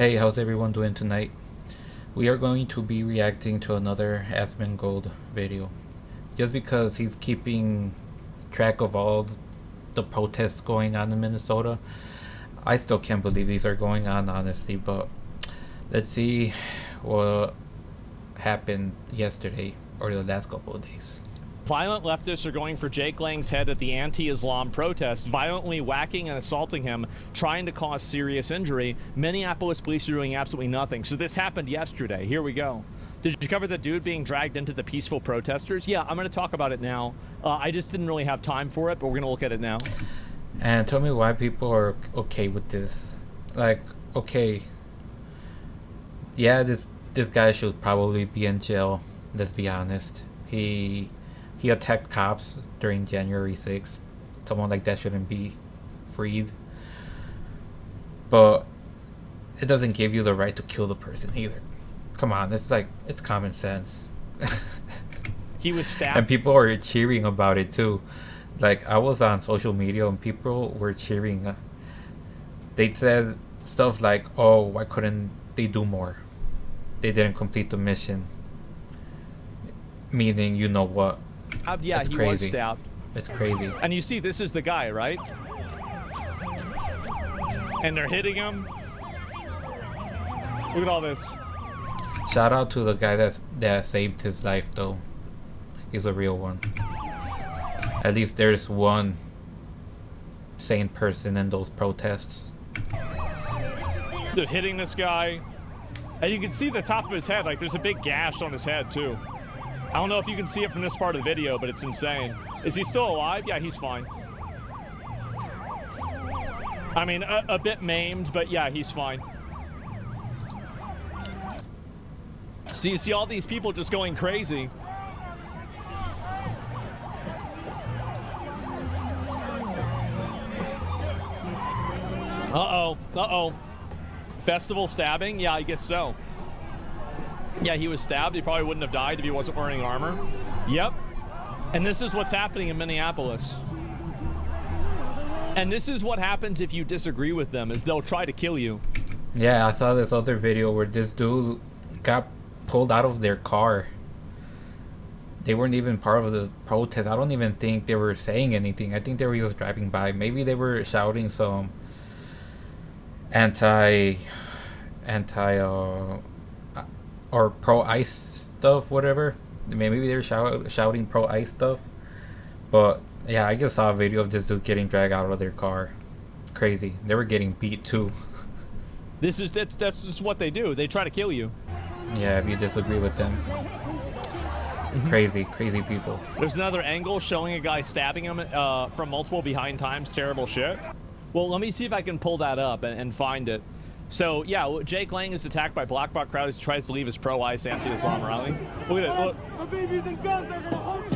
Hey, how's everyone doing tonight? We are going to be reacting to another Asmongold video. Just because he's keeping track of all the protests going on in Minnesota. I still can't believe these are going on, honestly, but let's see what happened yesterday or the last couple of days. Violent leftists are going for Jake Lang's head at the anti-Islam protest, violently whacking and assaulting him, trying to cause serious injury. Minneapolis police are doing absolutely nothing. So this happened yesterday. Here we go. Did you cover the dude being dragged into the peaceful protesters? Yeah, I'm going to talk about it now. I just didn't really have time for it, but we're going to look at it now. And tell me why people are okay with this. Like, okay, yeah, this guy should probably be in jail. Let's be honest. He attacked cops during January 6th. Someone like that shouldn't be freed. But it doesn't give you the right to kill the person either. Come on, it's common sense. He was stabbed. And people are cheering about it too. Like, I was on social media and people were cheering. They said stuff like, oh, why couldn't they do more? They didn't complete the mission. Meaning, you know what? Yeah, he was stabbed. It's crazy. And you see, this is the guy, right? And they're hitting him. Look at all this. Shout out to the guy that saved his life, though. He's a real one. At least there's one sane person in those protests. They're hitting this guy. And you can see the top of his head. Like, there's a big gash on his head, too. I don't know if you can see it from this part of the video, but it's insane. Is he still alive? Yeah, he's fine. I mean, a bit maimed, but yeah, he's fine. So you see all these people just going crazy. Uh-oh, uh-oh. Festival stabbing? Yeah, I guess so. Yeah, he was stabbed. He probably wouldn't have died if he wasn't wearing armor. Yep. And this is what's happening in Minneapolis. And this is what happens if you disagree with them, is they'll try to kill you. Yeah, I saw this other video where this dude got pulled out of their car. They weren't even part of the protest. I don't even think they were saying anything. I think they were just driving by. Maybe they were shouting some or pro-ICE stuff, whatever. Maybe they were shouting pro-ICE stuff. But yeah, I just saw a video of this dude getting dragged out of their car. Crazy. They were getting beat too. That's just what they do. They try to kill you. Yeah, if you disagree with them. Crazy people. There's another angle showing a guy stabbing him from multiple behind times. Terrible shit. Well, let me see if I can pull that up and find it. So, yeah, Jake Lang is attacked by black bloc crowd as he tries to leave his pro-ICE anti-Islam rally. Look at it. Look. The babies and guns, they're gonna hold the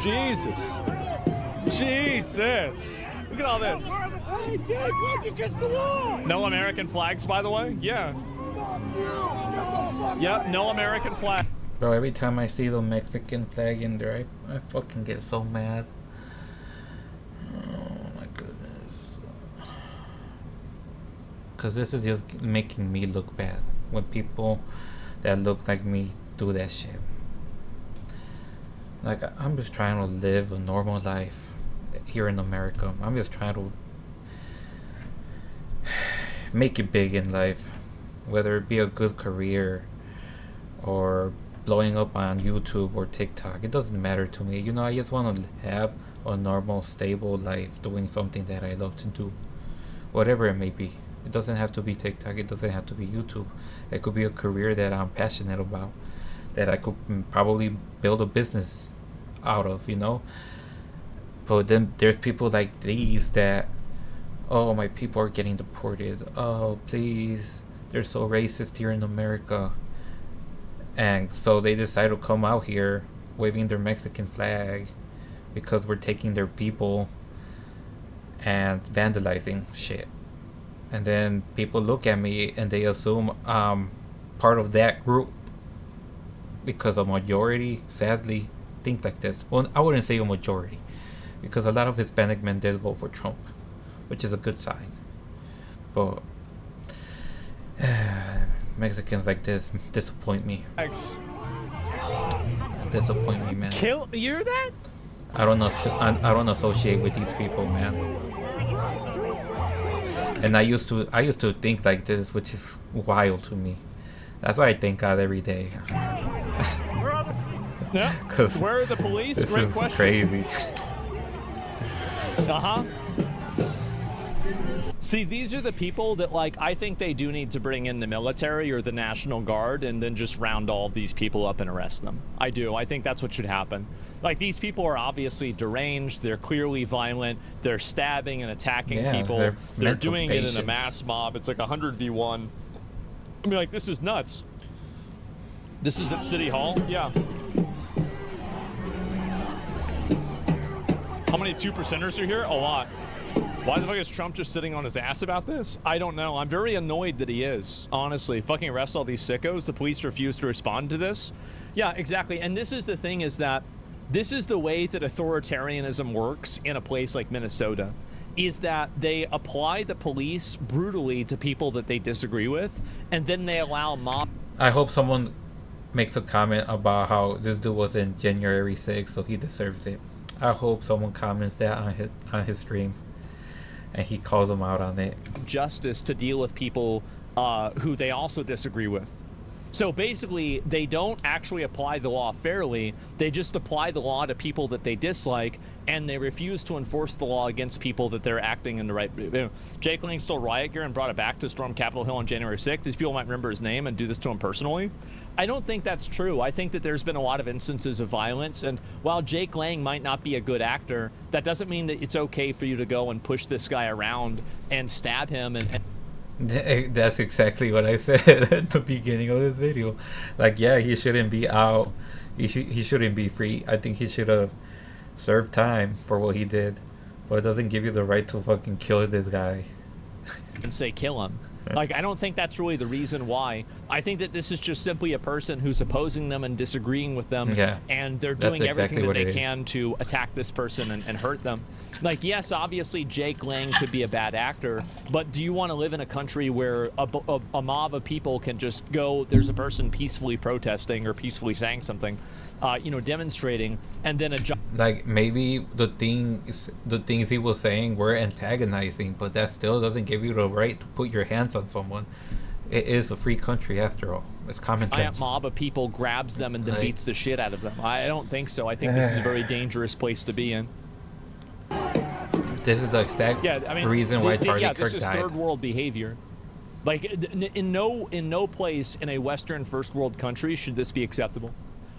Jesus. Look at all this. Hey, Jake, why'd you kiss the wall? No American flags, by the way? Yeah. Yep, no American flag. Bro, every time I see the Mexican flag in there, I fucking get so mad. Oh my goodness. Because this is just making me look bad. When people that look like me do that shit. Like, I'm just trying to live a normal life here in America. I'm just trying to make it big in life. Whether it be a good career or blowing up on YouTube or TikTok, it doesn't matter to me. You know, I just want to have a normal, stable life doing something that I love to do. Whatever it may be. It doesn't have to be TikTok. It doesn't have to be YouTube. It could be a career that I'm passionate about, that I could probably build a business out of, you know. But then there's people like these that, oh, my people are getting deported. Oh, please. They're so racist here in America. And so they decide to come out here waving their Mexican flag because we're taking their people and vandalizing shit. And then people look at me and they assume I'm part of that group because a majority, sadly, think like this. Well, I wouldn't say a majority, because a lot of Hispanic men did vote for Trump, which is a good sign. But Mexicans like this disappoint me. Disappoint me, man. You hear that? I don't associate with these people, man. And I used to think like this, which is wild to me. That's why I thank God every day. Yeah. Where are the police? This Great is question. crazy. See, these are the people that, like, I think they do need to bring in the military or the National Guard and then just round all of these people up and arrest them. I do. I think that's what should happen. Like, these people are obviously deranged. They're clearly violent. They're stabbing and attacking people. They're doing it in a mass mob. It's like 100v1. I mean, like, this is nuts. This is at City Hall? Yeah. How many 2%ers are here? A lot. Why the fuck is Trump just sitting on his ass about this? I don't know. I'm very annoyed that he is, honestly. Fucking arrest all these sickos. The police refuse to respond to this. Yeah, exactly. And this is the thing, is that this is the way that authoritarianism works in a place like Minnesota, is that they apply the police brutally to people that they disagree with, and then they allow mob... I hope someone makes a comment about how this dude was in January 6th, so he deserves it. I hope someone comments that on his stream, and he calls them out on it. Justice to deal with people who they also disagree with. So basically, they don't actually apply the law fairly. They just apply the law to people that they dislike, and they refuse to enforce the law against people that they're acting in the right... Jake Lang stole riot gear and brought it back to storm Capitol Hill on January 6th. These people might remember his name and do this to him personally. I don't think that's true. I think that there's been a lot of instances of violence, and while Jake Lang might not be a good actor, that doesn't mean that it's okay for you to go and push this guy around and stab him and That's exactly what I said at the beginning of this video. Like, yeah, he shouldn't be out. He shouldn't be free. I think he should have served time for what he did. But it doesn't give you the right to fucking kill this guy. and say kill him. Like, I don't think that's really the reason why. I think that this is just simply a person who's opposing them and disagreeing with them, and they're doing everything that they can to attack this person and hurt them. Like, yes, obviously Jake Lang could be a bad actor, but do you want to live in a country where a mob of people can just go, there's a person peacefully protesting or peacefully saying something, demonstrating, and then like, maybe the things he was saying were antagonizing, but that still doesn't give you the right to put your hands on someone. It is a free country after all. It's common sense. A mob of people grabs them and then beats the shit out of them. I don't think so. I think this is a very dangerous place to be in. This is the exact reason why Charlie Kirk died. This is third world behavior. Like, in no place in a Western first world country should this be acceptable.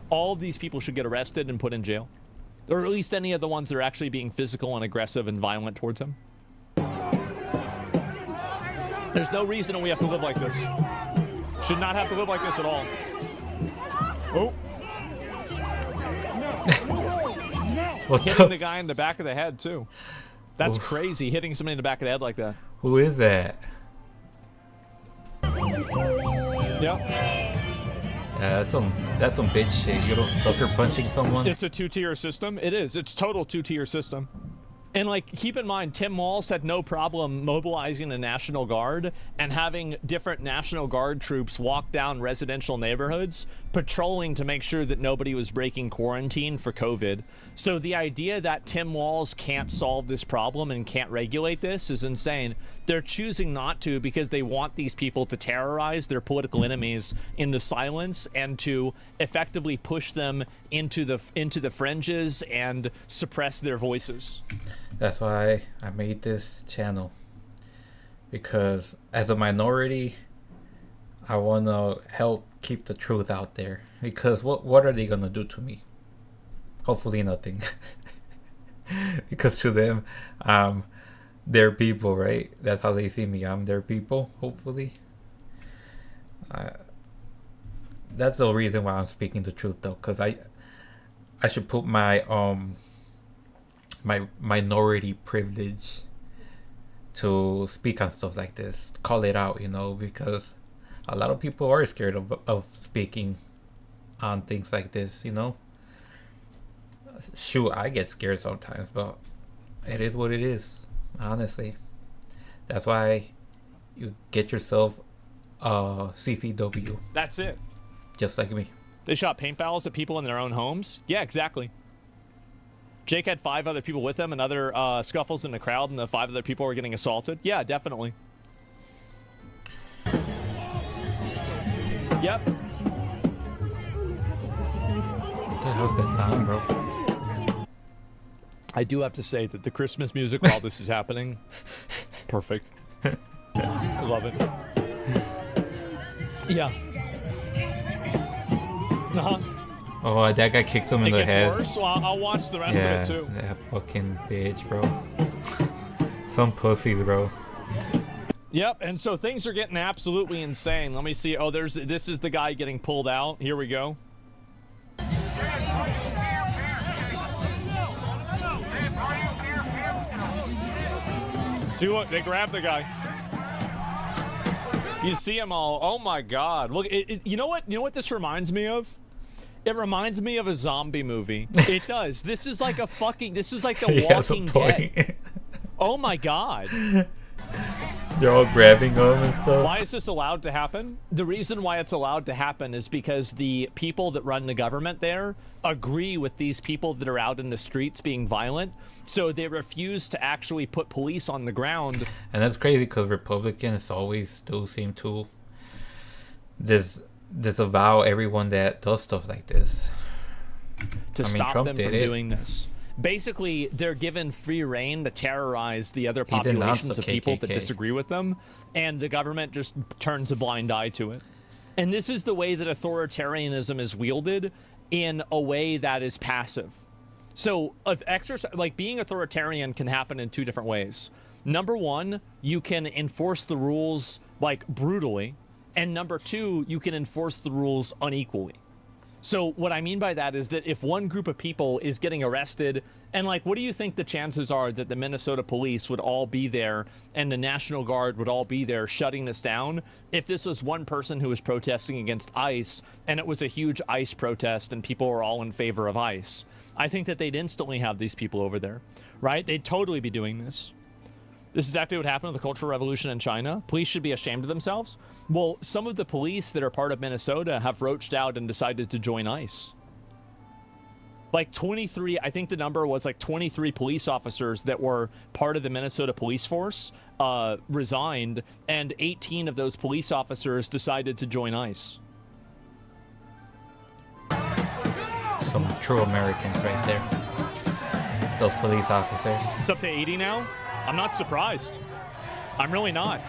All of these people should get arrested and put in jail, or at least any of the ones that are actually being physical and aggressive and violent towards him. There's no reason we have to live like this. Should not have to live like this at all. Oh. Hitting the guy in the back of the head, too. That's crazy, hitting somebody in the back of the head like that. Who is that? Yep. Yeah, that's some bitch shit. You don't sucker punching someone. It's a two-tier system. It is. It's total two-tier system. And, like, keep in mind, Tim Walz had no problem mobilizing a National Guard and having different National Guard troops walk down residential neighborhoods, patrolling to make sure that nobody was breaking quarantine for COVID. So the idea that Tim Walz can't solve this problem and can't regulate this is insane. They're choosing not to because they want these people to terrorize their political enemies into silence and to effectively push them into the fringes and suppress their voices. That's why I made this channel, because as a minority, I want to help keep the truth out there. Because what are they gonna do to me? Hopefully nothing. Because to them, they're people, right? That's how they see me. I'm their people, hopefully. That's the reason why I'm speaking the truth, though, because I should put my my minority privilege to speak on stuff like this, call it out, because a lot of people are scared of speaking on things like this, shoot, I get scared sometimes, but it is what it is. Honestly, that's why you get yourself a CCW. That's it. Just like me. They shot paint barrels at people in their own homes? Yeah, exactly. Jake had 5 other people with him and other scuffles in the crowd, and the 5 other people were getting assaulted? Yeah, definitely. Yep. What the hell's that sound, bro? I do have to say that the Christmas music while this is happening, perfect. I love it. Yeah. Uh-huh. Oh, that guy kicks him in the head. It gets worse, so I'll watch the rest of it too. That fucking bitch, bro. Some pussies, bro. Yep, and so things are getting absolutely insane. Let me see. Oh, this is the guy getting pulled out. Here we go. See, look, they grabbed the guy. You see him all. Oh my God! Look, you know what? You know what this reminds me of? It reminds me of a zombie movie. It does. This is like a fucking. This is like The Walking Dead. Oh my God! They're all grabbing them and stuff. Why is this allowed to happen? The reason why it's allowed to happen is because the people that run the government there agree with these people that are out in the streets being violent, so they refuse to actually put police on the ground. And that's crazy because Republicans always do seem to disavow everyone that does stuff like this. To stop Trump them from doing this. Basically, they're given free reign to terrorize the other populations of people that disagree with them, and the government just turns a blind eye to it. And this is the way that authoritarianism is wielded, in a way that is passive. So, being authoritarian can happen in 2 different ways. Number 1, you can enforce the rules like brutally, and number 2, you can enforce the rules unequally. So what I mean by that is that if one group of people is getting arrested, and like, what do you think the chances are that the Minnesota police would all be there and the National Guard would all be there shutting this down if this was one person who was protesting against ICE and it was a huge ICE protest and people were all in favor of ICE? I think that they'd instantly have these people over there, right? They'd totally be doing this. This is exactly what happened with the Cultural Revolution in China. Police should be ashamed of themselves. Well, some of the police that are part of Minnesota have roached out and decided to join ICE. Like 23, I think the number was like 23 police officers that were part of the Minnesota police force resigned, and 18 of those police officers decided to join ICE. Some true Americans right there. Those police officers. It's up to 80 now? I'm not surprised. I'm really not.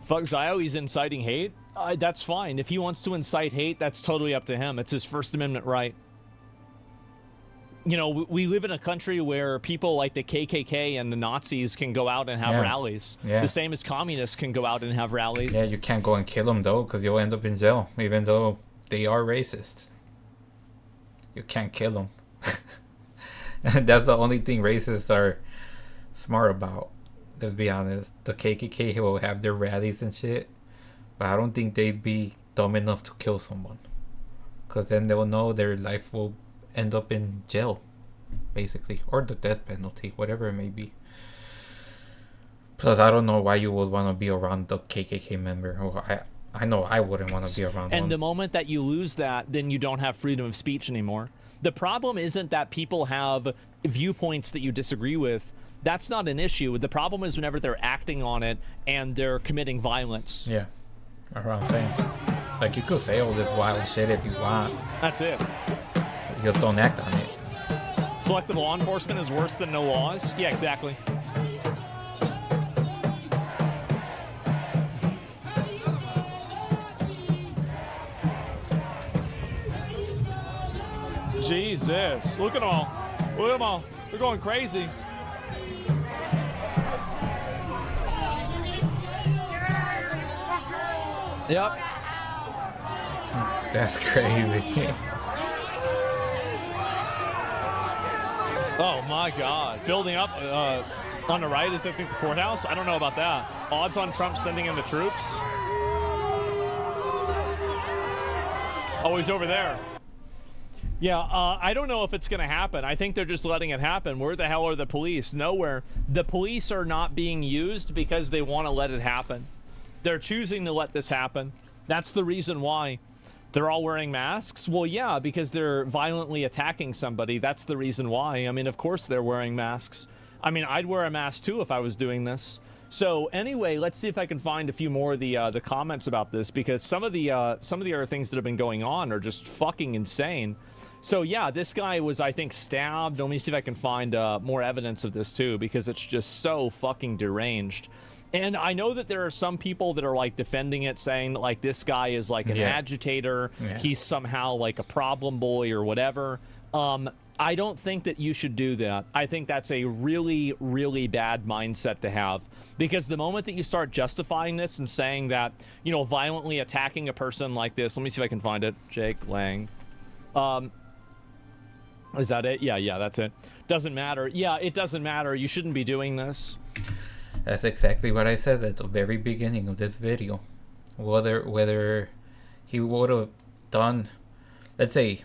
Fuck Zio, he's inciting hate. That's fine. If he wants to incite hate, that's totally up to him. It's his First Amendment right. You know, we live in a country where people like the KKK and the Nazis can go out and have rallies. Yeah. The same as communists can go out and have rallies. Yeah, you can't go and kill them, though, because you'll end up in jail, even though they are racist. You can't kill them. And that's the only thing racists are smart about. Let's be honest. The KKK will have their rallies and shit, but I don't think they'd be dumb enough to kill someone, because then they will know their life will end up in jail, basically, or the death penalty, whatever it may be. Plus, I don't know why you would want to be around the KKK member. Or I know I wouldn't want to be around one. And the moment that you lose that, then you don't have freedom of speech anymore. The problem isn't that people have viewpoints that you disagree with. That's not an issue. The problem is whenever they're acting on it and they're committing violence. Yeah, that's what I'm saying. Like, you could say all this wild shit if you want. That's it. You just don't act on it. Selective law enforcement is worse than no laws? Yeah, exactly. Jesus. Look at them all. Look at them all. They're going crazy. Yep. That's crazy. Oh my God. Building up on the right is, I think, the courthouse. I don't know about that. Odds on Trump sending in the troops. Oh, he's over there. Yeah, I don't know if it's going to happen. I think they're just letting it happen. Where the hell are the police? Nowhere. The police are not being used because they want to let it happen. They're choosing to let this happen. That's the reason why. They're all wearing masks? Well, yeah, because they're violently attacking somebody. That's the reason why. I mean, of course they're wearing masks. I mean, I'd wear a mask too if I was doing this. So anyway, let's see if I can find a few more of the comments about this, because some of the other things that have been going on are just fucking insane. So yeah, this guy was, I think, stabbed. Let me see if I can find more evidence of this too, because it's just so fucking deranged. And I know that there are some people that are like defending it, saying that like this guy is like an agitator. Yeah. He's somehow like a problem boy or whatever. I don't think that you should do that. I think that's a really, really bad mindset to have, because the moment that you start justifying this and saying that, you know, violently attacking a person like this, let me see if I can find it. Jake Lang. Is that it? Yeah, that's it. Doesn't matter. Yeah, it doesn't matter. You shouldn't be doing this. That's exactly what I said at the very beginning of this video. Whether he would have done, let's say,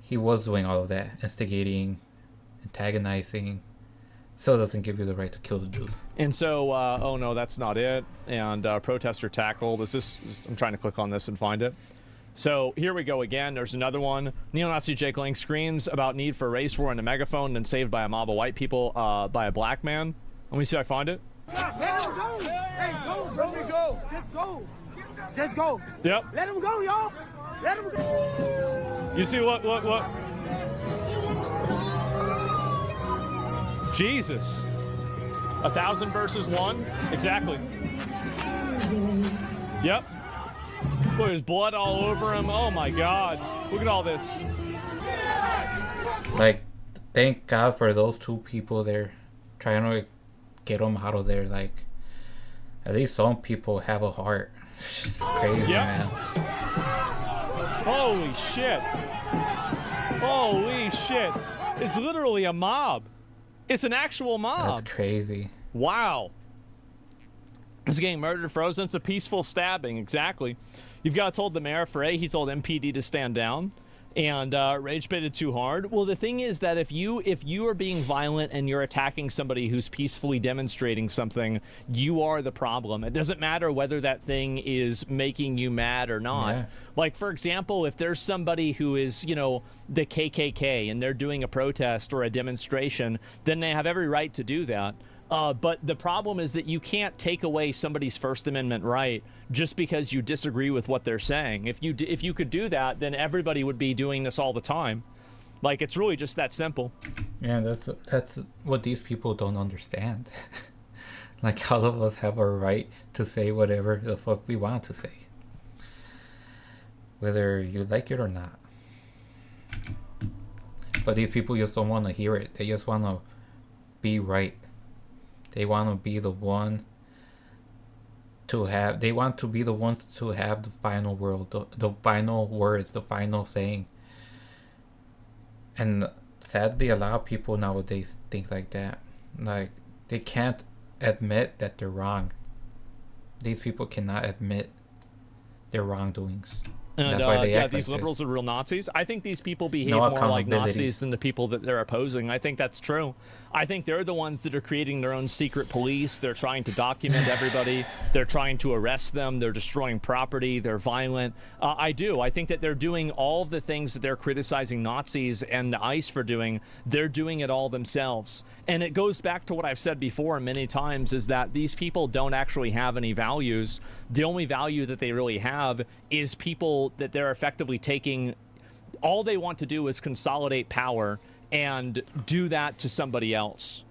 he was doing all of that, instigating, antagonizing, still doesn't give you the right to kill the dude. And so, oh no, that's not it. And protester tackle. I'm trying to click on this and find it. So here we go again. There's another one. Neo-Nazi Jake Lang screams about need for a race war in a megaphone and saved by a mob of white people by a black man. Let me see if I find it. Let him go. Hey, go, bro. Let me go. Just go. Just go. Yep. Let him go, y'all. Let him go. You see what? Jesus. 1,000 versus 1? Exactly. Yep. Look, there's blood all over him. Oh my God. Look at all this. Like, thank God for those two people there trying to get them out of there. Like, at least some people have a heart. It's crazy, man. Holy shit. Holy shit. It's literally a mob. It's an actual mob. That's crazy. Wow. It's getting murdered, frozen. It's a peaceful stabbing. Exactly. You've got told the mayor Frey, he told MPD to stand down and rage baited too hard. Well, the thing is that if you are being violent and you're attacking somebody who's peacefully demonstrating something, you are the problem. It doesn't matter whether that thing is making you mad or not. Yeah. Like, for example, if there's somebody who is, you know, the KKK and they're doing a protest or a demonstration, then they have every right to do that. But the problem is that you can't take away somebody's First Amendment right just because you disagree with what they're saying. If you could do that, then everybody would be doing this all the time. Like, it's really just that simple. Yeah, that's what these people don't understand. Like, all of us have a right to say whatever the fuck we want to say, whether you like it or not. But these people just don't want to hear it. They just want to be right. They want to be the one to have. They want to be the ones to have the final word, the final words, the final saying. And sadly, a lot of people nowadays think like that. Like, they can't admit that they're wrong. These people cannot admit their wrongdoings. And that's why they act these like liberals this. are real Nazis. I think these people behave more like Nazis than the people that they're opposing. I think that's true. I think they're the ones that are creating their own secret police. They're trying to document everybody. They're trying to arrest them. They're destroying property. They're violent. I do. I think that they're doing all of the things that they're criticizing Nazis and the ICE for doing. They're doing it all themselves. And it goes back to what I've said before many times, is that these people don't actually have any values. The only value that they really have is people that they're effectively taking. All they want to do is consolidate power and do that to somebody else.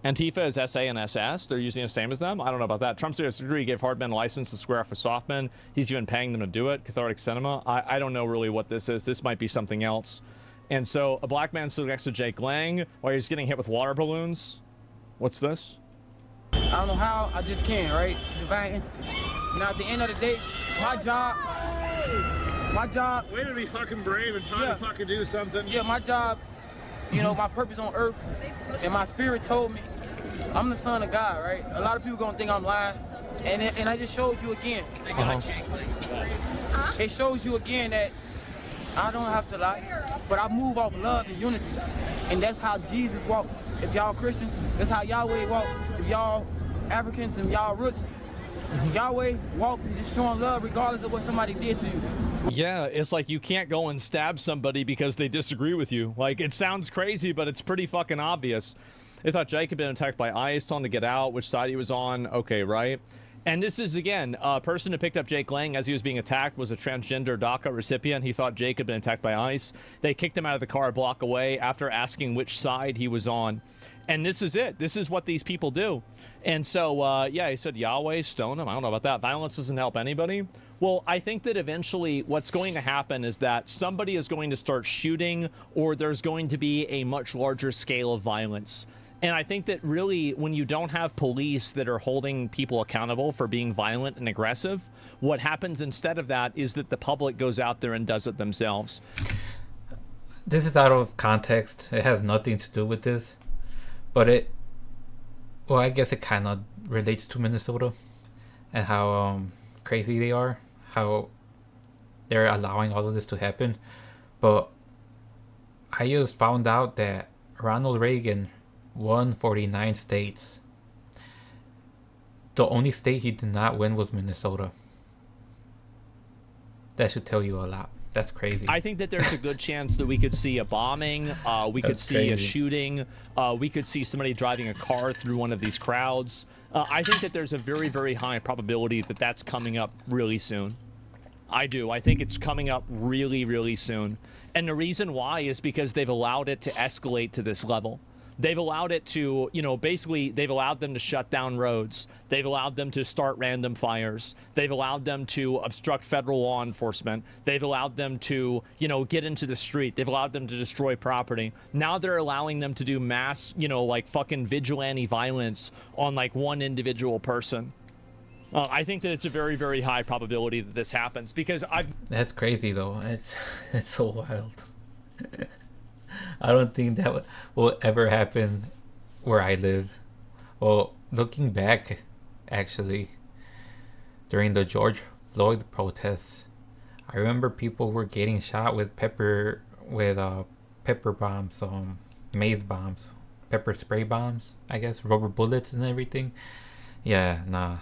Antifa is SA and SS. They're using the same as them. I don't know about that. Trump's degree gave hard men a license to square off with soft men. He's even paying them to do it. Cathartic cinema. I don't know really what this is. This might be something else. And so a black man stood next to Jake Lang while he's getting hit with water balloons. What's this? I don't know how, I just can, right? Divine entity. Now, at the end of the day, my job. Way to be fucking brave and trying to fucking do something. Yeah, my job, you know, my purpose on earth, and my spirit told me, I'm the son of God, right? A lot of people gonna think I'm lying, And I just showed you again. It shows you again that I don't have to lie, but I move off love and unity. And that's how Jesus walked. If y'all Christians, that's how Yahweh walked. If y'all Africans and y'all roots, Yahweh walked and just showing love regardless of what somebody did to you. Yeah, it's like you can't go and stab somebody because they disagree with you. Like, it sounds crazy, but it's pretty fucking obvious. They thought Jake had been attacked by ICE, told him to get out, which side he was on. Okay, right? And this is, again, a person who picked up Jake Lang as he was being attacked was a transgender DACA recipient. He thought Jake had been attacked by ICE. They kicked him out of the car a block away after asking which side he was on. And this is it. This is what these people do. And so, yeah, he said, Yahweh, stone him. I don't know about that. Violence doesn't help anybody. Well, I think that eventually what's going to happen is that somebody is going to start shooting, or there's going to be a much larger scale of violence. And I think that really when you don't have police that are holding people accountable for being violent and aggressive, what happens instead of that is that the public goes out there and does it themselves. This is out of context. It has nothing to do with this. But well, I guess it kind of relates to Minnesota and how crazy they are, how they're allowing all of this to happen. But I just found out that Ronald Reagan won 49 states. The only state he did not win was Minnesota. That should tell you a lot. That's crazy. I think that there's a good chance that we could see a bombing, we could see a shooting, we could see somebody driving a car through one of these crowds. I think that there's a very, very high probability that that's coming up really soon. I do. I think it's coming up really, really soon. And the reason why is because they've allowed it to escalate to this level. They've allowed it to, you know, basically they've allowed them to shut down roads. They've allowed them to start random fires. They've allowed them to obstruct federal law enforcement. They've allowed them to, you know, get into the street. They've allowed them to destroy property. Now they're allowing them to do mass, you know, like fucking vigilante violence on like one individual person. I think that it's a very, very high probability that this happens because That's crazy though. It's so wild. I don't think that will ever happen where I live. Well, looking back, actually, during the George Floyd protests, I remember people were getting shot with pepper bombs, maze bombs, pepper spray bombs, I guess, rubber bullets and everything. Yeah, nah,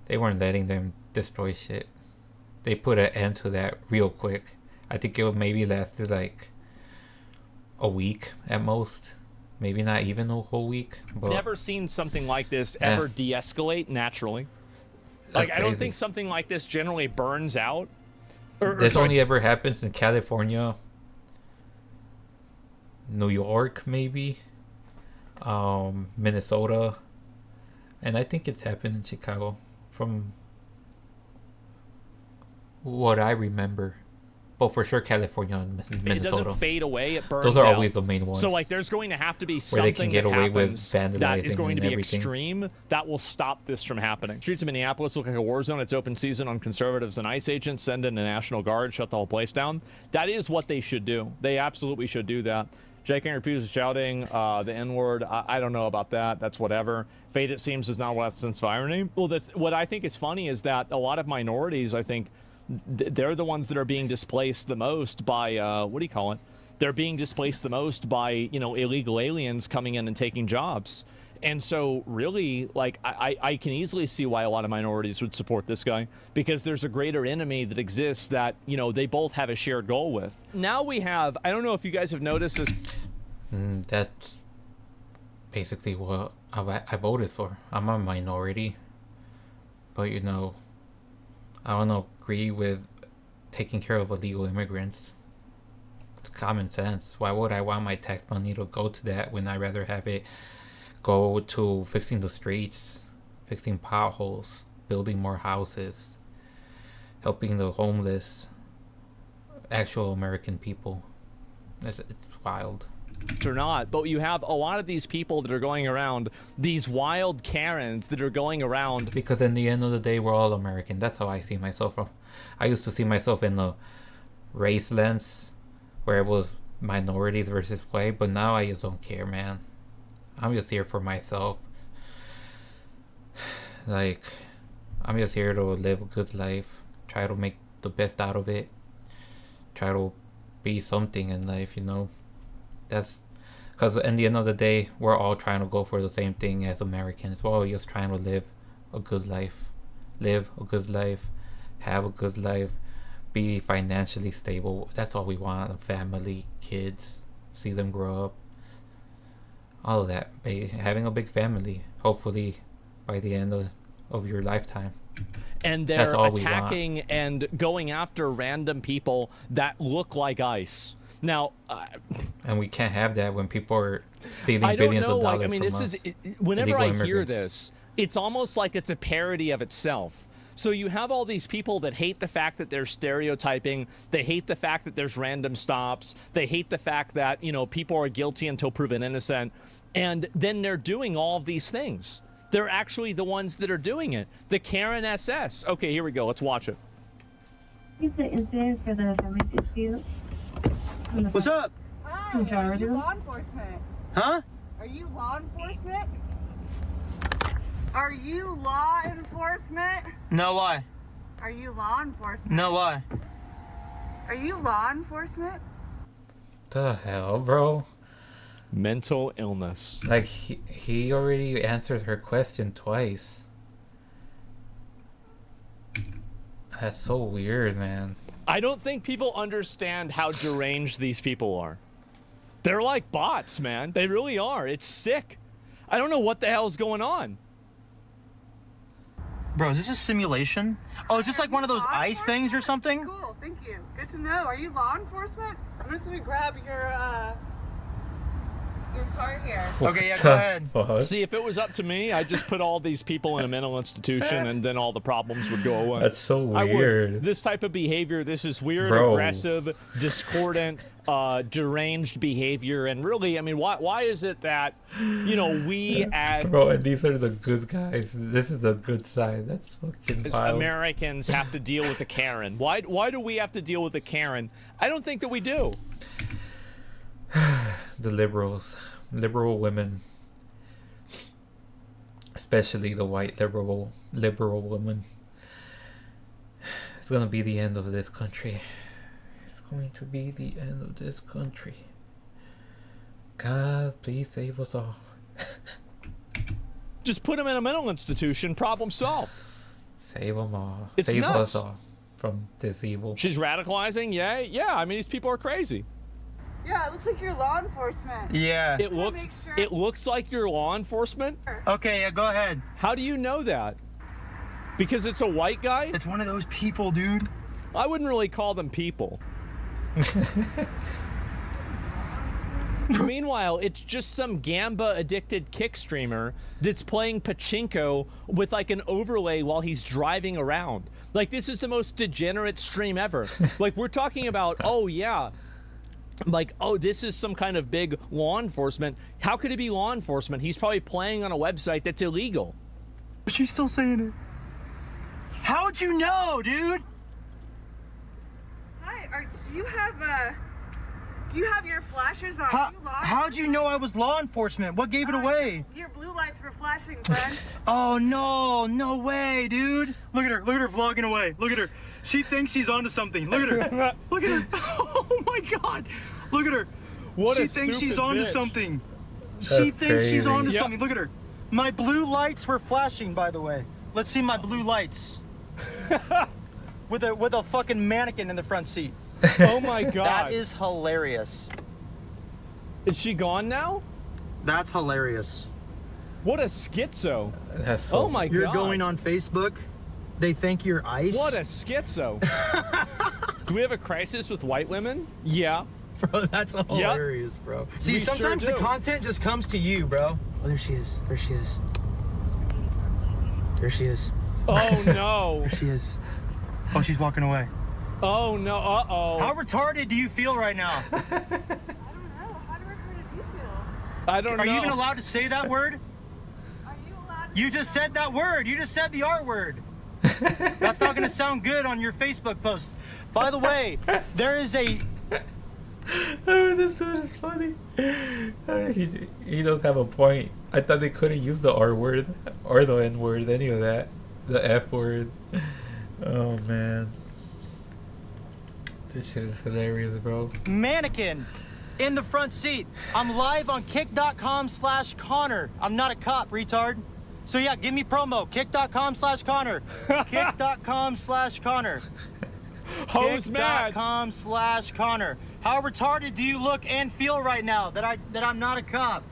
they weren't letting them destroy shit. They put an end to that real quick. I think it would maybe lasted like a week at most, maybe not even a whole week. But never seen something like this ever de-escalate naturally. Like, I don't think something like this generally burns out. This only ever happens in California, New York, maybe, Minnesota, and I think it's happened in Chicago, from what I remember. But for sure, California and Minnesota. It doesn't fade away; it burns Those are out. always the main ones. So, like, there's going to have to be where something they can get away with vandalizing that is going to be everything. extreme that will stop this from happening. Streets of Minneapolis look like a war zone. It's open season on conservatives and ICE agents. Send in the National Guard, shut the whole place down. That is what they should do. They absolutely should do that. Jake Anger Hughes is shouting the N-word. I don't know about that. That's whatever. Fate, it seems, is not without sense of irony. Well, what I think is funny is that a lot of minorities, I think, they're the ones that are being displaced the most by, what do you call it? They're being displaced the most by, you know, illegal aliens coming in and taking jobs. And so really, like, I can easily see why a lot of minorities would support this guy, because there's a greater enemy that exists that, you know, they both have a shared goal with. Now we have, I don't know if you guys have noticed this. That's basically what I voted for. I'm a minority, but, you know, I don't agree with taking care of illegal immigrants. It's common sense. Why would I want my tax money to go to that when I'd rather have it go to fixing the streets, fixing potholes, building more houses, helping the homeless, actual American people? It's wild. Or not, but you have a lot of these people that are going around, these wild Karens that are going around. Because in the end of the day, we're all American. That's how I see myself. I used to see myself in the race lens, where it was minorities versus white, but now I just don't care, man. I'm just here for myself. Like, I'm just here to live a good life. Try to make the best out of it. Try to be something in life, you know. That's because at the end of the day, we're all trying to go for the same thing as Americans. We're all just trying to live a good life. Live a good life. Have a good life. Be financially stable. That's all we want. A family, kids. See them grow up. All of that. Having a big family. Hopefully by the end of your lifetime. And they're attacking and going after random people that look like ICE. Now, and we can't have that when people are stealing billions of dollars from us. Whenever I hear this, it's almost like it's a parody of itself. So you have all these people that hate the fact that there's stereotyping. They hate the fact that there's random stops. They hate the fact that, you know, people are guilty until proven innocent. And then they're doing all of these things. They're actually the ones that are doing it. The Karen SS. Okay, here we go. Let's watch it. Is the incident for the family dispute? What's up? Hi, are you law enforcement? Huh? Are you law enforcement? Are you law enforcement? No, why? Are you law enforcement? No, why? Are you law enforcement? The hell, bro? Mental illness. Like, he already answered her question twice. That's so weird, man. I don't think people understand how deranged these people are. They're like bots, man. They really are. It's sick. I don't know what the hell's going on. Bro, is this a simulation? Oh, is this like one of those ice things or something? Cool, thank you. Good to know. Are you law enforcement? I'm just gonna grab your card here. Okay, yeah, go ahead. Fuck? See, if it was up to me, I'd just put all these people in a mental institution and then all the problems would go away. That's so I weird. would. This type of behavior, this is weird, Bro. aggressive, discordant, deranged behavior. And really, I mean, why is it that, you know, we as Bro, and these are the good guys. This is the good side. That's fucking wild. Americans have to deal with a Karen? Why do we have to deal with a Karen? I don't think that we do. The liberal women, especially the white liberal women. It's gonna be the end of this country. It's going to be the end of this country. God, please save us all. Just put them in a mental institution, problem solved. Save them all. It's save nuts. us all from this evil. She's radicalizing, yeah. I mean, these people are crazy. Yeah, it looks like you're law enforcement. Yeah. It looks like you're law enforcement. Okay, yeah, go ahead. How do you know that? Because it's a white guy? It's one of those people, dude. I wouldn't really call them people. Meanwhile, it's just some Gamba-addicted kick streamer that's playing pachinko with like an overlay while he's driving around. Like, this is the most degenerate stream ever. Like, we're talking about, oh yeah, like, oh, this is some kind of big law enforcement. How could it be law enforcement? He's probably playing on a website that's illegal. But she's still saying it. How'd you know, dude? Hi, do you have your flashers on? How'd you know I was law enforcement? What gave it away? Your blue lights were flashing, friend. Oh, no way, dude. Look at her vlogging away. Look at her. She thinks she's onto something. Look at her. Look at her. Oh my God. Look at her. She thinks she's onto something. She thinks she's onto something. Look at her. My blue lights were flashing, by the way. Let's see my blue lights. with a fucking mannequin in the front seat. Oh my God. That is hilarious. Is she gone now? That's hilarious. What a schizo. That's so Oh my God. You're going on Facebook. They think you're ICE. What a schizo. Do we have a crisis with white women? Yeah. Bro, that's hilarious, bro. See, We sometimes sure the do. content just comes to you, bro. Oh, there she is. There she is. There she is. Oh no. There she is. Oh, she's walking away. Oh no. Uh-oh. How retarded do you feel right now? I don't know. How retarded do you feel? I don't know. Are you even allowed to say that word? Are you allowed to You just said that word. You just said the R word. That's not going to sound good on your Facebook post. By the way, there is a... Oh, this dude is funny. He does have a point. I thought they couldn't use the R word or the N word, any of that. The F word. Oh man. This shit is hilarious, bro. Mannequin in the front seat. I'm live on kick.com/Connor. I'm not a cop, retard. So yeah, give me promo. Kick.com/Connor. Kick.com/Connor. Ho's mad. Kick.com/Connor. How retarded do you look and feel right now that I'm not a cop?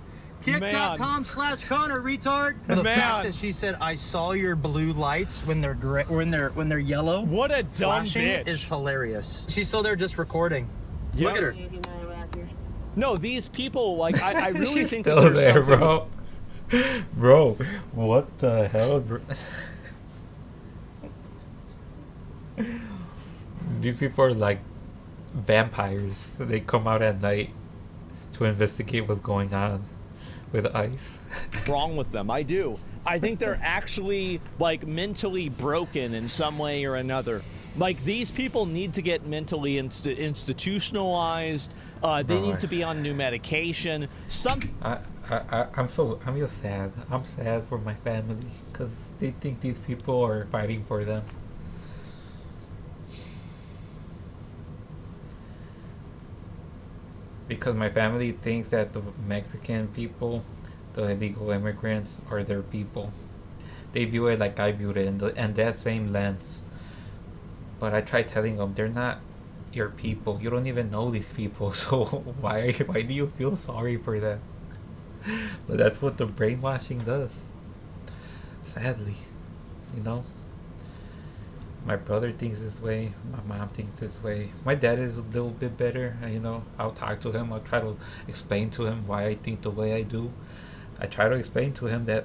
Kick.com/Connor, retard. The fact that she said I saw your blue lights when they're when they're yellow. What a dumb bitch. Is hilarious. She's still there just recording. Yep. Look at her. No, these people, like, I really She's think still that there's there, something... bro. Bro, what the hell, bro? These people are like vampires. They come out at night to investigate what's going on with ICE. wrong with them. I do. I think they're actually, like, mentally broken in some way or another. Like, these people need to get mentally institutionalized. They need to be on new medication. I'm just sad. I'm sad for my family because they think these people are fighting for them. Because my family thinks that the Mexican people, the illegal immigrants, are their people. They view it like I viewed it in that same lens. But I try telling them they're not your people. You don't even know these people, so why do you feel sorry for them? But that's what the brainwashing does. Sadly, you know. My brother thinks this way. My mom thinks this way. My dad is a little bit better. You know, I'll talk to him. I'll try to explain to him why I think the way I do. I try to explain to him that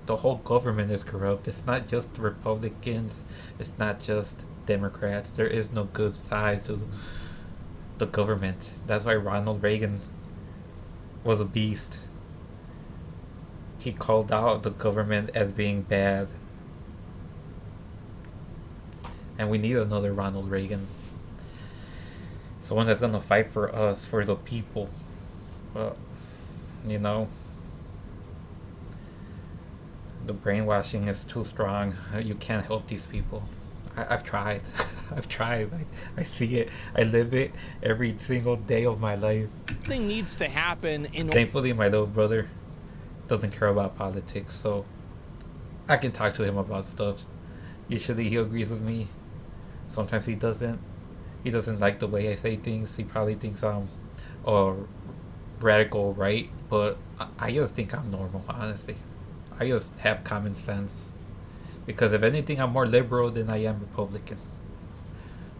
the whole government is corrupt. It's not just Republicans. It's not just Democrats. There is no good side to the government. That's why Ronald Reagan was a beast. He called out the government as being bad. And we need another Ronald Reagan. Someone that's gonna fight for us, for the people. But, you know, the brainwashing is too strong. You can't help these people. I've tried. I've tried. I see it. I live it every single day of my life. Something needs to happen in... Thankfully, my little brother doesn't care about politics, so I can talk to him about stuff. Usually he agrees with me. Sometimes he doesn't. He doesn't like the way I say things. He probably thinks I'm radical right, but I just think I'm normal, honestly. I just have common sense. Because if anything, I'm more liberal than I am Republican.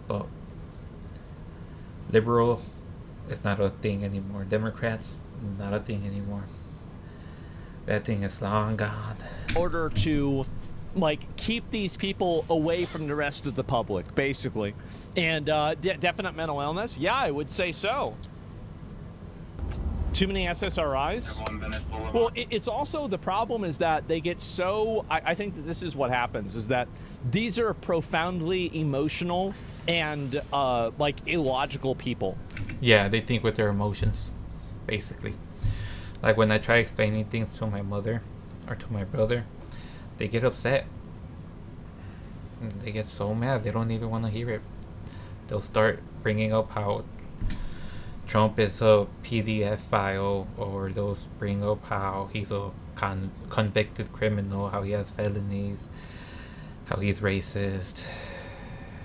But liberal is not a thing anymore. Democrats, not a thing anymore. That thing is long gone. In order to, like, keep these people away from the rest of the public, basically. And definite mental illness? Yeah, I would say so. Too many SSRIs? Well, it's also, the problem is that they get so, I think that this is what happens, is that these are profoundly emotional and, like, illogical people. Yeah, they think with their emotions, basically. Like when I try explaining things to my mother or to my brother, they get upset. They get so mad, they don't even want to hear it. They'll start bringing up how Trump is a PDF file, or they'll bring up how he's a convicted criminal, how he has felonies, how he's racist,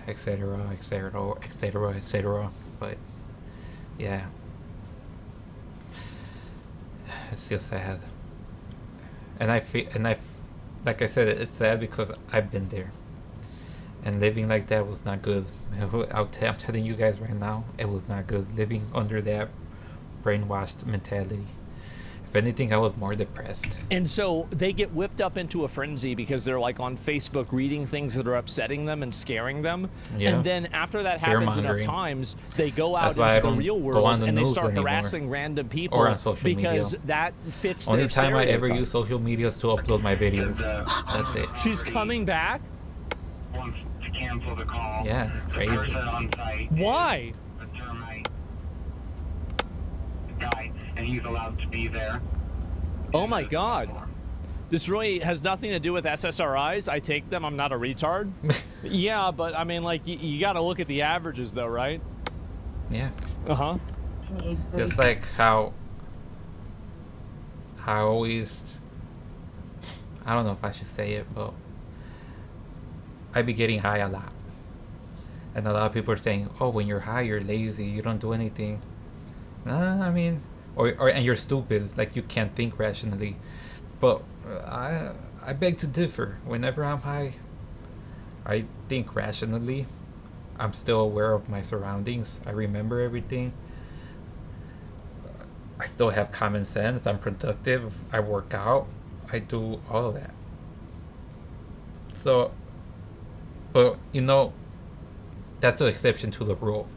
etc., etc., etc., etc. But yeah, it's just sad. And I feel, like I said, it's sad because I've been there. And living like that was not good. I'm telling you guys right now, it was not good. Living under that brainwashed mentality. If anything, I was more depressed. And so they get whipped up into a frenzy because they're, like, on Facebook reading things that are upsetting them and scaring them. Yeah. And then after that happens enough times, they go out into the real world and they start harassing random people. Or on social media. Because that fits their Only time I ever stereotype. use social media is to upload my videos. That's it. She's coming back? Cancel the call. Yeah, it's crazy. Why? The termite guy, and he's allowed to be there. Oh my God. This really has nothing to do with SSRIs. I take them. I'm not a retard. Yeah, but I mean, like, you got to look at the averages, though, right? Yeah. Uh-huh. Just like how I always, I don't know if I should say it, but I be getting high a lot. And a lot of people are saying, oh, when you're high, you're lazy, you don't do anything. I mean, and you're stupid, like you can't think rationally. But I beg to differ. Whenever I'm high, I think rationally. I'm still aware of my surroundings. I remember everything. I still have common sense. I'm productive. I work out. I do all of that. So, but you know, that's an exception to the rule.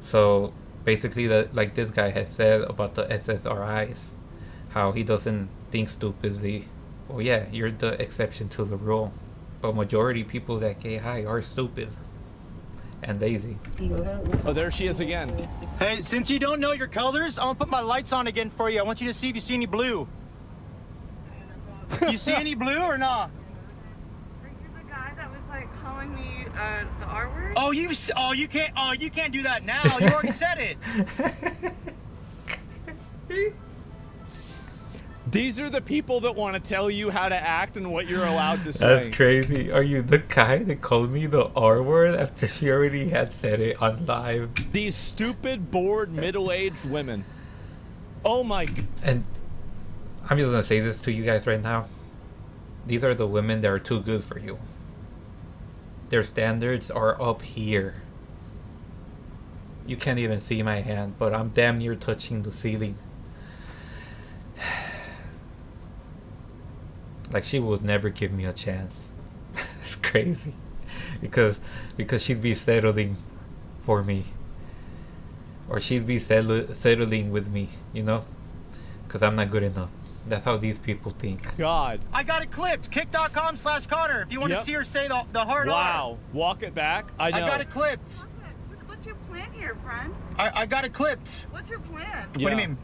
So basically, like this guy had said about the SSRIs, how he doesn't think stupidly. Well, yeah, you're the exception to the rule, but majority people that get high are stupid and lazy. Oh, there she is again. Hey, since you don't know your colors, I'm gonna put my lights on again for you. I want you to see if you see any blue. You see any blue or not? Are you the guy that was like calling me the R word? Oh, you can't do that now. You already said it. These are the people that want to tell you how to act and what you're allowed to say. That's crazy. Are you the guy that called me the R word after she already had said it on live? These stupid, bored, middle-aged women. Oh my... And I'm just gonna say this to you guys right now. These are the women that are too good for you. Their standards are up here. You can't even see my hand, but I'm damn near touching the ceiling. Like, she would never give me a chance. It's crazy. Because she'd be settling for me. Or she'd be settling with me, you know? Because I'm not good enough. That's how these people think. God. I got it clipped. Kick.com/Connor. If you want to see her say the hard R. Wow. Walk it back. I know. I got it clipped. What's your plan here, friend? I got it clipped. What's your plan? Yeah. What do you mean?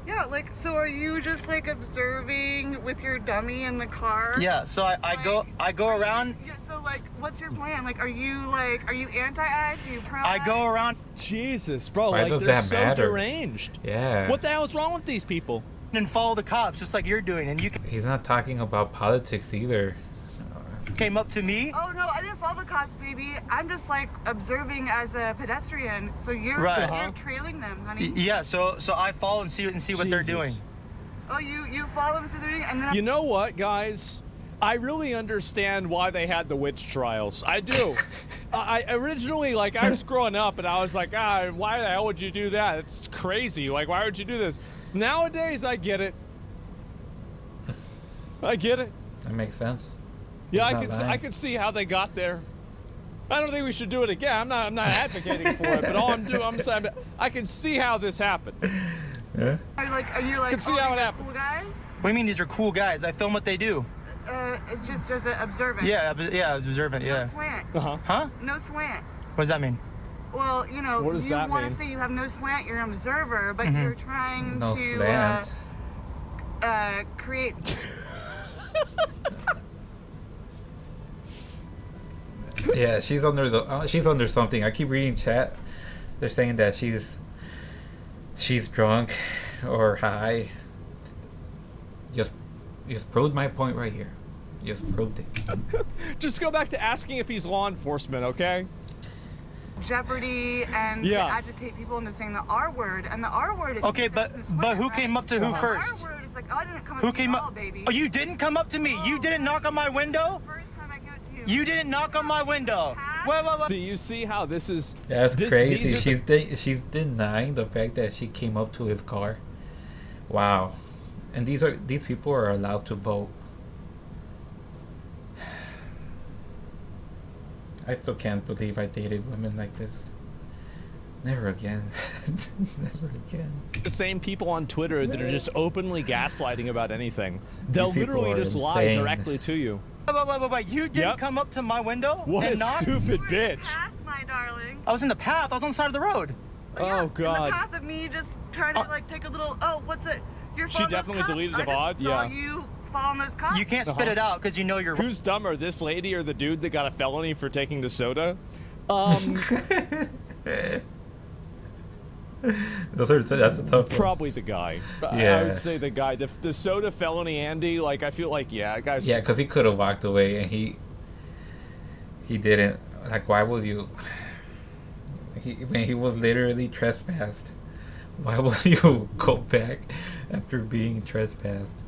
Yeah, like, so are you just like observing with your dummy in the car? Yeah, so I go around. Yeah, so like, what's your plan? Like, are you anti-ice? Are you pro? I go around Jesus, bro. Why like, does they're that so matter? deranged. Yeah. What the hell is wrong with these people? and follow the cops just like you're doing, and you He's not talking about politics either. came up to me. Oh no, I didn't follow the cops, baby. I'm just like observing as a pedestrian. So you're Right. you're trailing them, honey. Yeah, so I follow and see what they're doing. Oh, you follow them, so they're doing, and then You know what, guys? I really understand why they had the witch trials. I do. I originally, like, I was growing up and I was like, why the hell would you do that? It's crazy. Like, why would you do this? Nowadays, I get it. I get it. That makes sense. Yeah, He's not lying. I could see how they got there. I don't think we should do it again. I'm not advocating for it, but all I'm doing, I'm saying, I can see how this happened. Yeah? are you like, Can see how it these are happened. cool guys? What do you mean these are cool guys? I film what they do. Just as an observant. Yeah, observant, No yeah. slant. Uh-huh. Huh? No slant. What does that mean? Well, you know, What does you that want mean? to say you have no slant, you're an observer, but Mm-hmm. you're trying No to slant. create. Yeah, she's under something. I keep reading chat. They're saying that she's drunk or high. Just proved my point right here. Just proved it. Just go back to asking if he's law enforcement, okay? Jeopardy and Yeah. to agitate people into saying the R word, and the R word is Okay, but who right? came up to who The first? R word is like, oh, I didn't come up Who to came you up? all, baby. Oh, you didn't come up to me. You didn't knock on my window. First time I came up to you. You didn't knock on my window. Wait. See, you see how this is... That's these crazy. are the- She's denying the fact that she came up to his car. Wow. And these people are allowed to vote. I still can't believe I dated women like this. Never again. Never again. the same people on Twitter that are just openly gaslighting about anything. They'll These people literally are just lie insane. directly to you. Wait. You didn't Yep. come up to my window What and a knock? stupid You were in the bitch. path, my darling. I was in the path. I was on the side of the road. Yeah, Oh, God. In the path of me just trying to like take a little. Oh, what's it? You're She following those definitely cops. deleted the I just VOD, saw yeah. you following those cops. You can't spit it out because you know you're. Who's dumber, this lady or the dude that got a felony for taking the soda? That's a tough one. Probably the guy. I Yeah. would say the guy. The soda felony Andy, like, I feel like, yeah, guys. Yeah, because he could have walked away and he didn't. Like, why would you? When he was literally trespassed, why would you go back after being trespassed?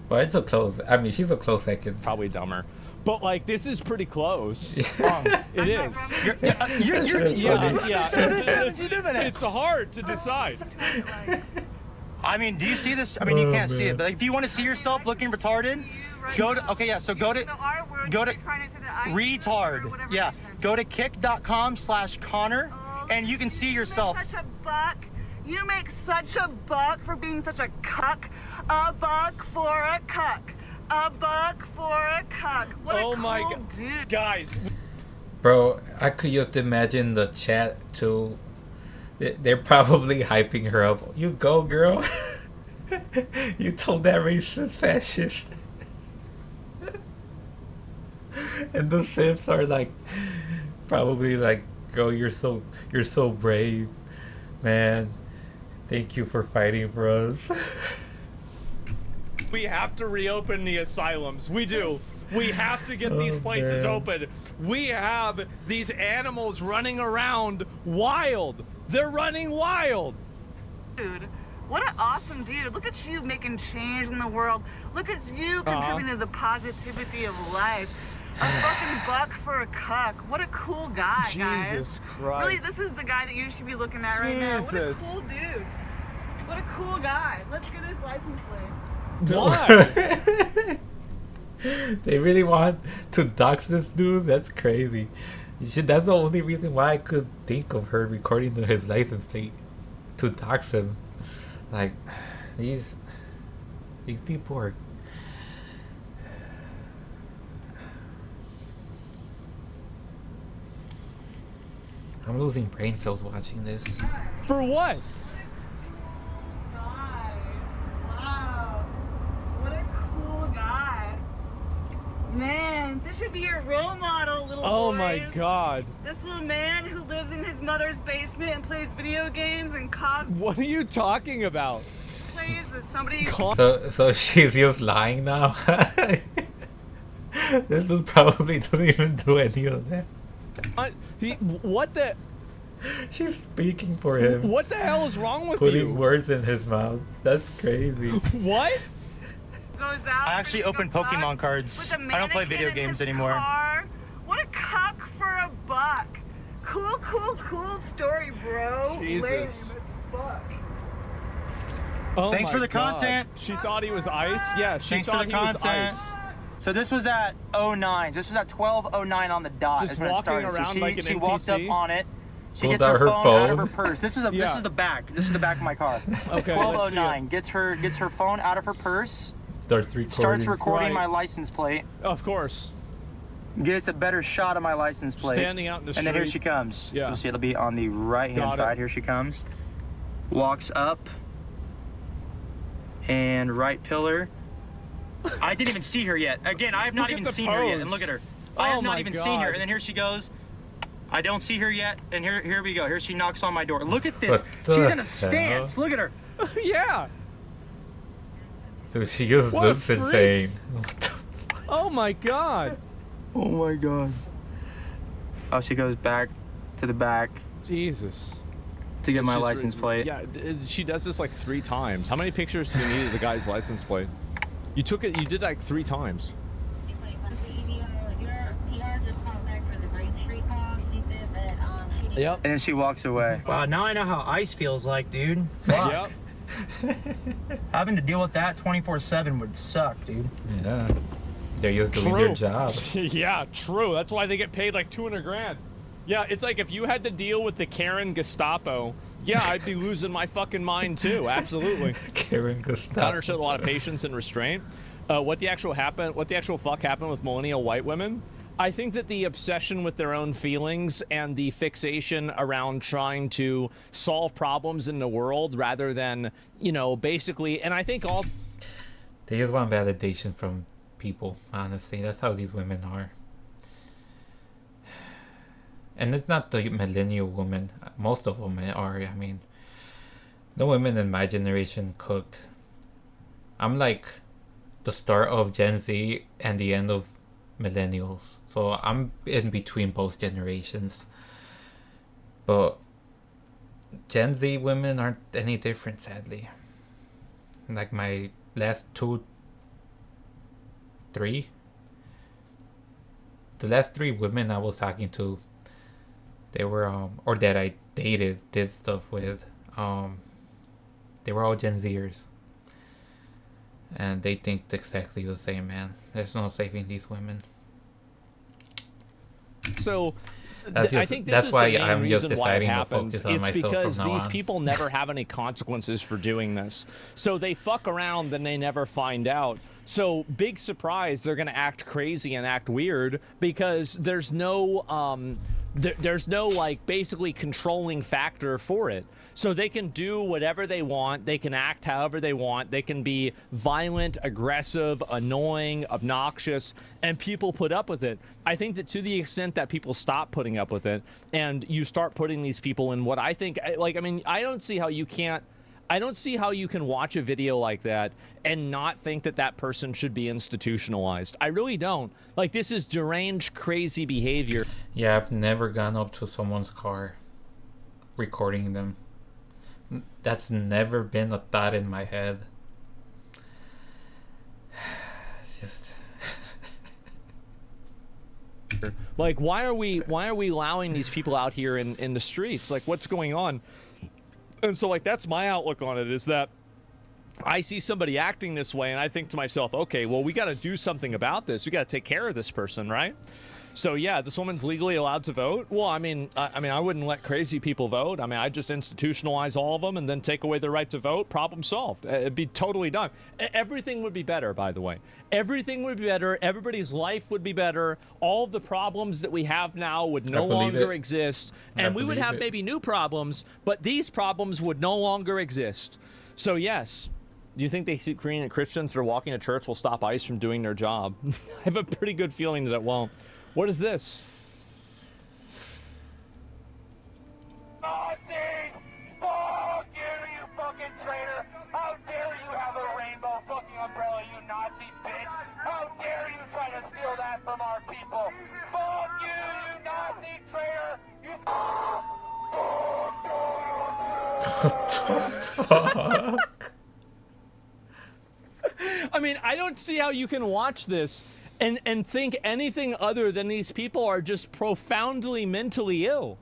But it's a close. I mean, she's a close second. Probably dumber. But, like, this is pretty close. It is. It's hard to decide. I mean, do you see this? I mean, you can't see it, but like, if you want to see yourself looking retarded, go to. Okay, yeah. So go to retard. Yeah. Go to kick.com/Connor, and you can see yourself. Such a buck. You make such a buck for being such a cuck. A buck for a cuck. A buck for a cuck. What a Oh cool my god, dude. guys. Bro, I could just imagine the chat too. They're probably hyping her up. You go, girl. You told that racist fascist. And the simps are like, probably like, girl, you're so brave, man. Thank you for fighting for us. We have to reopen the asylums. We do. We have to get these places man. open. We have these animals running around wild. They're running wild. Dude, what an awesome dude. Look at you making change in the world. Look at you contributing to the positivity of life. A fucking buck for a cuck. What a cool guy, guys. Jesus Christ. Really, this is the guy that you should be looking at right now. What a Jesus. cool dude. What a cool guy. Let's get his license plate. Why? They really want to dox this dude? That's crazy. That's the only reason why I could think of her recording his license plate, to dox him. Like, these people are. I'm losing brain cells watching this. For what? Wow. What a cool guy. Man, this should be your role model, little Oh boys. my god. This little man who lives in his mother's basement and plays video games and cosplays What are you talking about? as somebody. So she's just lying now. This dude probably doesn't even do any of that. What the? She's speaking for him. What the hell is wrong with Putting you? words in his mouth. That's crazy. What? Goes out I actually open Pokemon cards. I don't play video games anymore. What a cuck for a buck. Cool story, bro. Jesus. Lame as fuck. Oh Thanks my for the God. content. She thought he was ice? Yeah, she Thanks for thought the he was content. ice. So this was at 09. This was at 12:09 on the dot. Just is when it walking started. around so she, like an she walked up NPC? on it. She Pulled gets out her her phone out of her phone. purse. This is Yeah. the back. This is the back of my car. Okay, let's see 12:09 it. gets her phone out of her purse. Starts recording. Starts recording Right. my license plate. Of course. Gets a better shot of my license plate. Standing out in the And then here street. she comes. Yeah. You'll see it'll be on the right hand Got it. side. Here she comes. Walks up. And right pillar. I didn't even see her yet. Again, I have not Look at even the seen her yet. And pose. look at her. Oh I have my not even seen her. God. And then here she goes. I don't see her yet. And here we go. Here she knocks on my door. Look at this. What the She's in hell? a stance. Look at her. Yeah. So she just What a looks freak. insane. What the fuck? Oh my god. Oh my god. Oh, she goes back to the back Jesus. to get my She's license plate. Yeah, she does this like 3 times. How many pictures do you need of the guy's license plate? You took it. You did like 3 times. Yep. And then she walks away. Wow, now I know how ice feels like, dude. Fuck. Yep. Having to deal with that 24/7 would suck, dude. Yeah. They're just doing their job. Yeah, true. That's why they get paid like 200 grand. Yeah, it's like if you had to deal with the Karen Gestapo, yeah, I'd be losing my fucking mind too. Absolutely. Karen Gustavo. Connor showed a lot of patience and restraint. What the actual fuck happened with millennial white women? I think that the obsession with their own feelings and the fixation around trying to solve problems in the world rather than, you know, basically, and I think all... They just want validation from people, honestly. That's how these women are. And it's not the millennial women. Most of them are. I mean, the women in my generation cooked. I'm like the start of Gen Z and the end of millennials. So I'm in between both generations. But Gen Z women aren't any different, sadly. Like my last the last 3 women I was talking to, they were or that I did stuff with, they were all Gen Zers, and they think exactly the same, man. There's no saving these women. So I think this is why the main I'm just deciding to focus on it's myself because from now these on. people never have any consequences for doing this. So they fuck around, then they never find out. So big surprise, they're going to act crazy and act weird because there's no there's no like basically controlling factor for it. So they can do whatever they want. They can act however they want. They can be violent, aggressive, annoying, obnoxious, and people put up with it. I think that to the extent that people stop putting up with it and you start putting these people in what I think, like, I mean, I don't see how you can watch a video like that and not think that that person should be institutionalized. I really don't. Like, this is deranged, crazy behavior. Yeah, I've never gone up to someone's car recording them. That's never been a thought in my head. It's just like, why are we allowing these people out here in the streets? Like, what's going on? And so, like, that's my outlook on it, is that I see somebody acting this way and I think to myself, okay, well, we got to do something about this. We got to take care of this person, right? So yeah, this woman's legally allowed to vote. Well, I mean, I wouldn't let crazy people vote. I mean, I'd just institutionalize all of them and then take away their right to vote. Problem solved. It'd be totally done. Everything would be better, by the way. Everything would be better. Everybody's life would be better. All of the problems that we have now would no longer exist. And we would have maybe new problems, but these problems would no longer exist. So yes. Do you think they see Korean Christians that are walking to church will stop ICE from doing their job? I have a pretty good feeling that it won't. What is this? Nazi! Fuck you, you fucking traitor! How dare you have a rainbow fucking umbrella, you Nazi bitch! How dare you try to steal that from our people! Fuck you, you Nazi traitor! You fuck. I mean, I don't see how you can watch this and think anything other than these people are just profoundly mentally ill.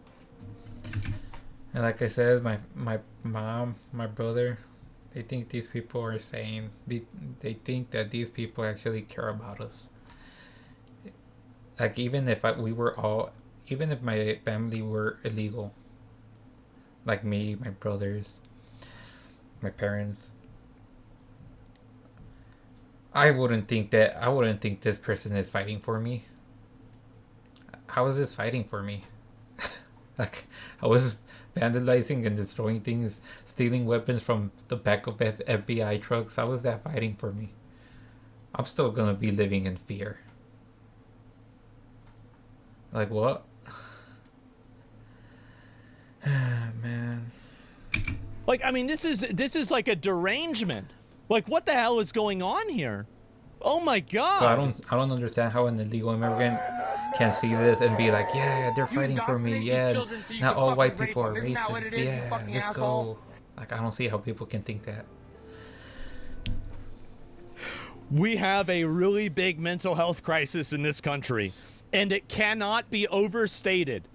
And like I said, my mom, my brother, they think these people are sane. They think that these people actually care about us. Like, even if even if my family were illegal, like me, my brothers, my parents, I wouldn't think this person is fighting for me. How is this fighting for me? Like, I was vandalizing and destroying things, stealing weapons from the back of FBI trucks. How is that fighting for me? I'm still gonna be living in fear. Like, what? Man. Like, I mean, this is like a derangement. Like, what the hell is going on here? Oh my god. So I don't understand how an illegal immigrant can see this and be like, yeah, they're fighting for me. Yeah, so not all white people are Isn't that what racist. it is, you Yeah, fucking let's asshole? go. Like, I don't see how people can think that. We have a really big mental health crisis in this country, and it cannot be overstated.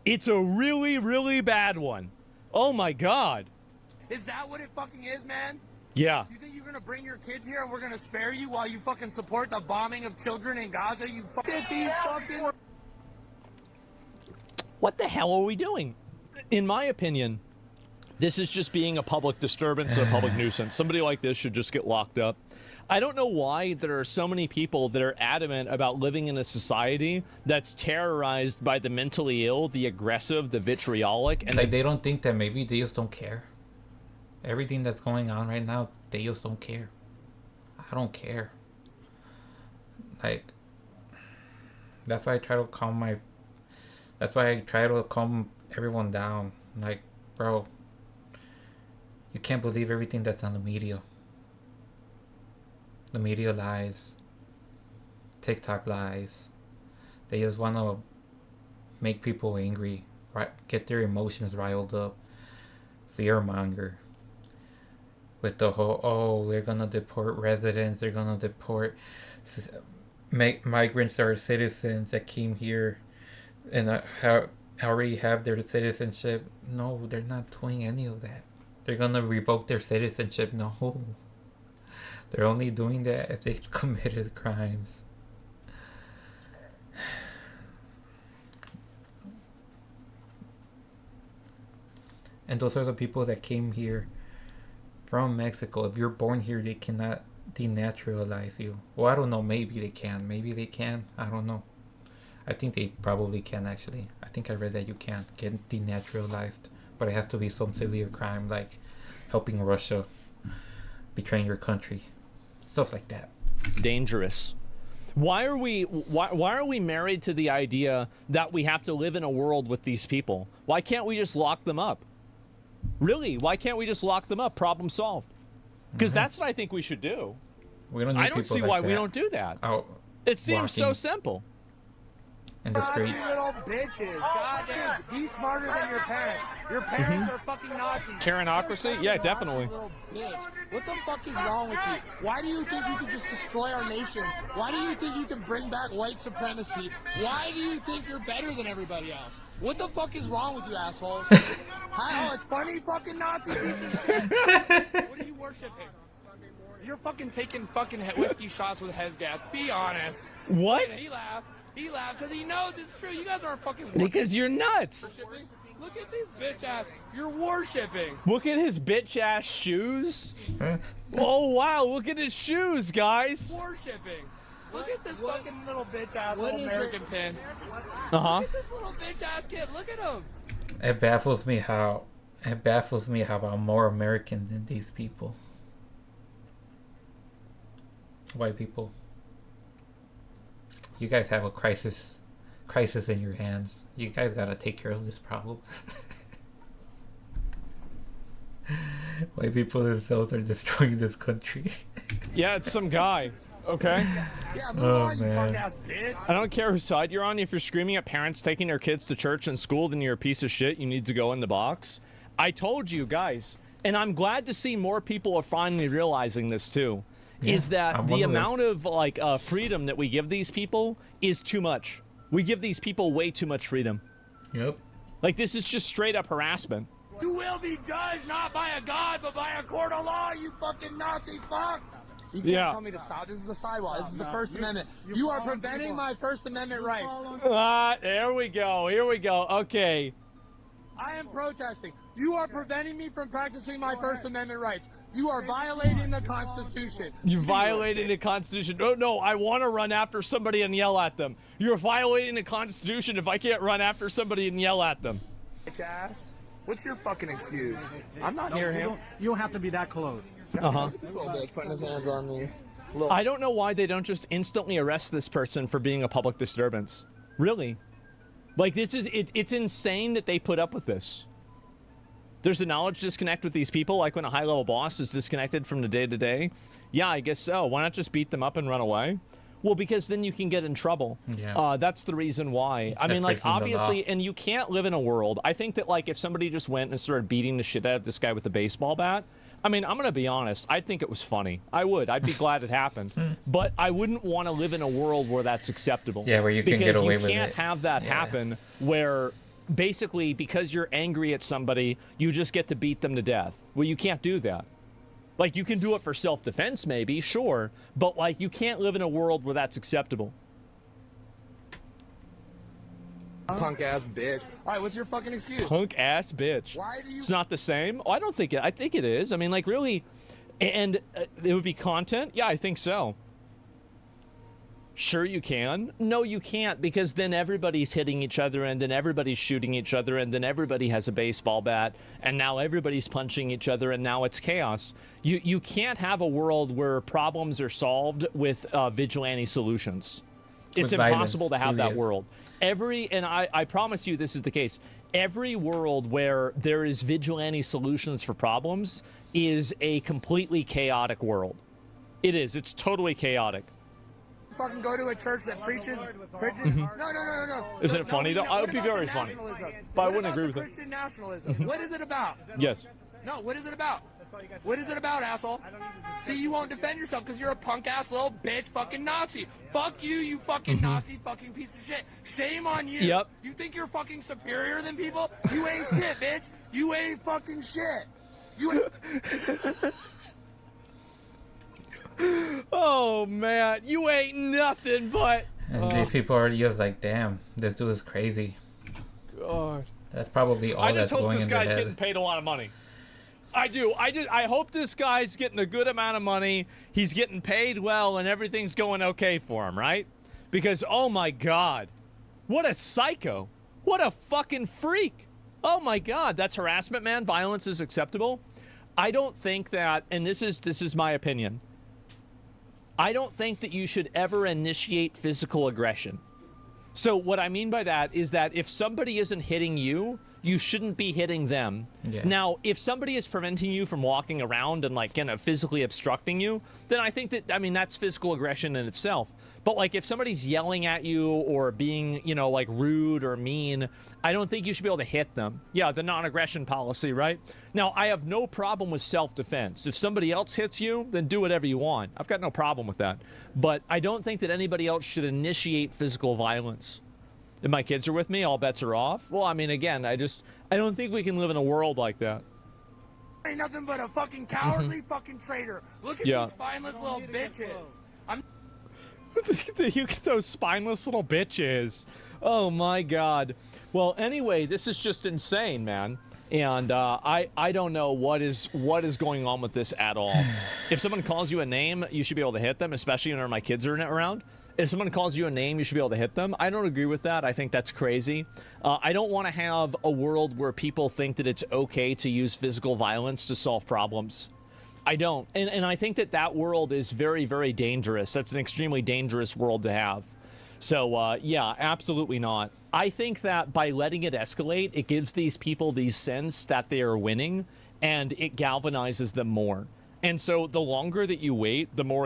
It's a really, really bad one. Oh my god. Is that what it fucking is, man? Yeah. You think you're gonna bring your kids here and we're gonna spare you while you fucking support the bombing of children in Gaza? You fucking these fucking. What the hell are we doing? In my opinion, this is just being a public disturbance and a public nuisance. Somebody like this should just get locked up. I don't know why there are so many people that are adamant about living in a society that's terrorized by the mentally ill, the aggressive, the vitriolic, and like they don't think that maybe they just don't care. Everything that's going on right now, they just don't care. I don't care. Like, that's why I try to calm everyone down. Like, bro, you can't believe everything that's on the media. The media lies. TikTok lies. They just want to make people angry, right? Get their emotions riled up. Fearmonger. With the whole, oh, we're gonna deport residents, they're gonna deport migrants or citizens that came here and already have their citizenship. No, they're not doing any of that. They're gonna revoke their citizenship. No. They're only doing that if they've committed crimes. And those are the people that came here from Mexico. If you're born here, they cannot denaturalize you. Well, I don't know. Maybe they can. Maybe they can. I don't know. I think they probably can, actually. I think I read that you can get denaturalized. But it has to be some severe crime, like helping Russia, betraying your country. Stuff like that. Dangerous. Why are we married to the idea that we have to live in a world with these people? Why can't we just lock them up? Really? Why can't we just lock them up? Problem solved. Because that's what I think we should do. We don't need I don't see like why that. we don't do that. Out it seems so walking simple. in the streets. Little bitches. Goddamn. Be smarter than your parents. Your parents are fucking Nazis. Karenocracy? Yeah, definitely. Little bitch. What the fuck is wrong with you? Why do you think you can just destroy our nation? Why do you think you can bring back white supremacy? Why do you think you're better than everybody else? What the fuck is wrong with you, assholes? Oh, it's funny, fucking Nazi piece of shit. What are you worshiping? You're fucking taking fucking whiskey shots with Hezgat. Be honest. What? He laughed. He laughed because he knows it's true. You guys aren't fucking Because you're nuts. worshiping. Look at this bitch ass. You're worshiping. Look at his bitch ass shoes. Oh wow, look at his shoes, guys. Worshiping. Look at this fucking little bitch ass little American pin. Uh-huh. Look at this little bitch ass kid. Look at him. It baffles me how I'm more American than these people. White people. You guys have a crisis in your hands. You guys gotta take care of this problem. White people themselves are destroying this country. Yeah, it's some guy. Okay. Yeah, move Oh, on, you man. punk ass bitch. I don't care whose side you're on. If you're screaming at parents taking their kids to church and school, then you're a piece of shit. You need to go in the box. I told you guys, and I'm glad to see more people are finally realizing this too. Yeah, is that I'm the one of them. amount of like freedom that we give these people is too much. We give these people way too much freedom. Yep. Like this is just straight up harassment. You will be judged not by a god, but by a court of law, you fucking Nazi fuck. You can't Yeah. tell me to stop. This is the sidewalk. This is the First Amendment. You are preventing my First Amendment rights. There we go. Here we go. Okay. I am protesting. You are preventing me from practicing my First Amendment rights. You are violating the Constitution. You violated the Constitution. No, I want to run after somebody and yell at them. You're violating the Constitution if I can't run after somebody and yell at them. Bitch ass. What's your fucking excuse? I'm not near him. You don't have to be that close. Uh-huh. This little bitch putting his hands on me. I don't know why they don't just instantly arrest this person for being a public disturbance. Really. Like, this is, it's insane that they put up with this. There's a knowledge disconnect with these people, like when a high-level boss is disconnected from the day-to-day. Yeah, I guess so. Why not just beat them up and run away? Well, because then you can get in trouble. Yeah. That's the reason why. I mean, like, breaking the obviously, law. and you can't live in a world. I think that, like, if somebody just went and started beating the shit out of this guy with a baseball bat, I mean, I'm going to be honest. I'd think it was funny. I would. I'd be glad it happened. But I wouldn't want to live in a world where that's acceptable. Yeah, where you can get away with it. Because you can't have that happen where basically because you're angry at somebody, you just get to beat them to death. Well, you can't do that. Like, you can do it for self-defense maybe, sure. But, like, you can't live in a world where that's acceptable. Punk ass bitch. All right, what's your fucking excuse? Punk ass bitch. Why do you? It's not the same. Oh, I don't think it. I think it is. I mean, like, really, And it would be content? Yeah, I think so. Sure you can. No, you can't, because then everybody's hitting each other, and then everybody's shooting each other, and then everybody has a baseball bat, and now everybody's punching each other, and now it's chaos. You can't have a world where problems are solved with vigilante solutions. It's impossible to have that world. And I promise you this is the case. Every world where there is vigilante solutions for problems is a completely chaotic world. It is. It's totally chaotic. Fucking go to a church that preaches. No. Isn't it funny though? It would be very funny. But I wouldn't agree with it. Christian nationalism. What is it about? Yes. No, what is it about? What is it about, asshole? See, you won't defend yourself because you're a punk-ass little bitch fucking Nazi. Fuck you, you fucking Nazi fucking piece of shit. Shame on you. Yep. You think you're fucking superior than people? You ain't shit, bitch. You ain't fucking shit. You ain't... Oh, man. You ain't nothing but... And these people are just like, damn, this dude is crazy. God. That's probably all that's going in their head. I just hope this guy's getting paid a lot of money. I do. I hope this guy's getting a good amount of money. He's getting paid well, and everything's going okay for him, right? Because, oh my God, what a psycho. What a fucking freak. Oh my God, that's harassment, man. Violence is acceptable. I don't think that, and this is my opinion, I don't think that you should ever initiate physical aggression. So what I mean by that is that if somebody isn't hitting you, you shouldn't be hitting them. Yeah. Now, if somebody is preventing you from walking around and like kind of physically obstructing you, then I think that, I mean, that's physical aggression in itself. But like if somebody's yelling at you or being, you know, like rude or mean, I don't think you should be able to hit them. Yeah, the non-aggression policy, right? Now, I have no problem with self-defense. If somebody else hits you, then do whatever you want. I've got no problem with that. But I don't think that anybody else should initiate physical violence. If my kids are with me, all bets are off. Well, I mean, again, I don't think we can live in a world like that. Ain't nothing but a fucking cowardly fucking traitor. Look at these spineless little bitches. Those spineless little bitches. Oh my God. Well, anyway, this is just insane, man. And I don't know what is going on with this at all. If someone calls you a name, you should be able to hit them, especially when my kids are around. If someone calls you a name, you should be able to hit them. I don't agree with that. I think that's crazy. I don't want to have a world where people think that it's okay to use physical violence to solve problems. I don't. And I think that world is very, very dangerous. That's an extremely dangerous world to have. So, yeah, absolutely not. I think that by letting it escalate, it gives these people the sense that they are winning, and it galvanizes them more. And so the longer that you wait, the more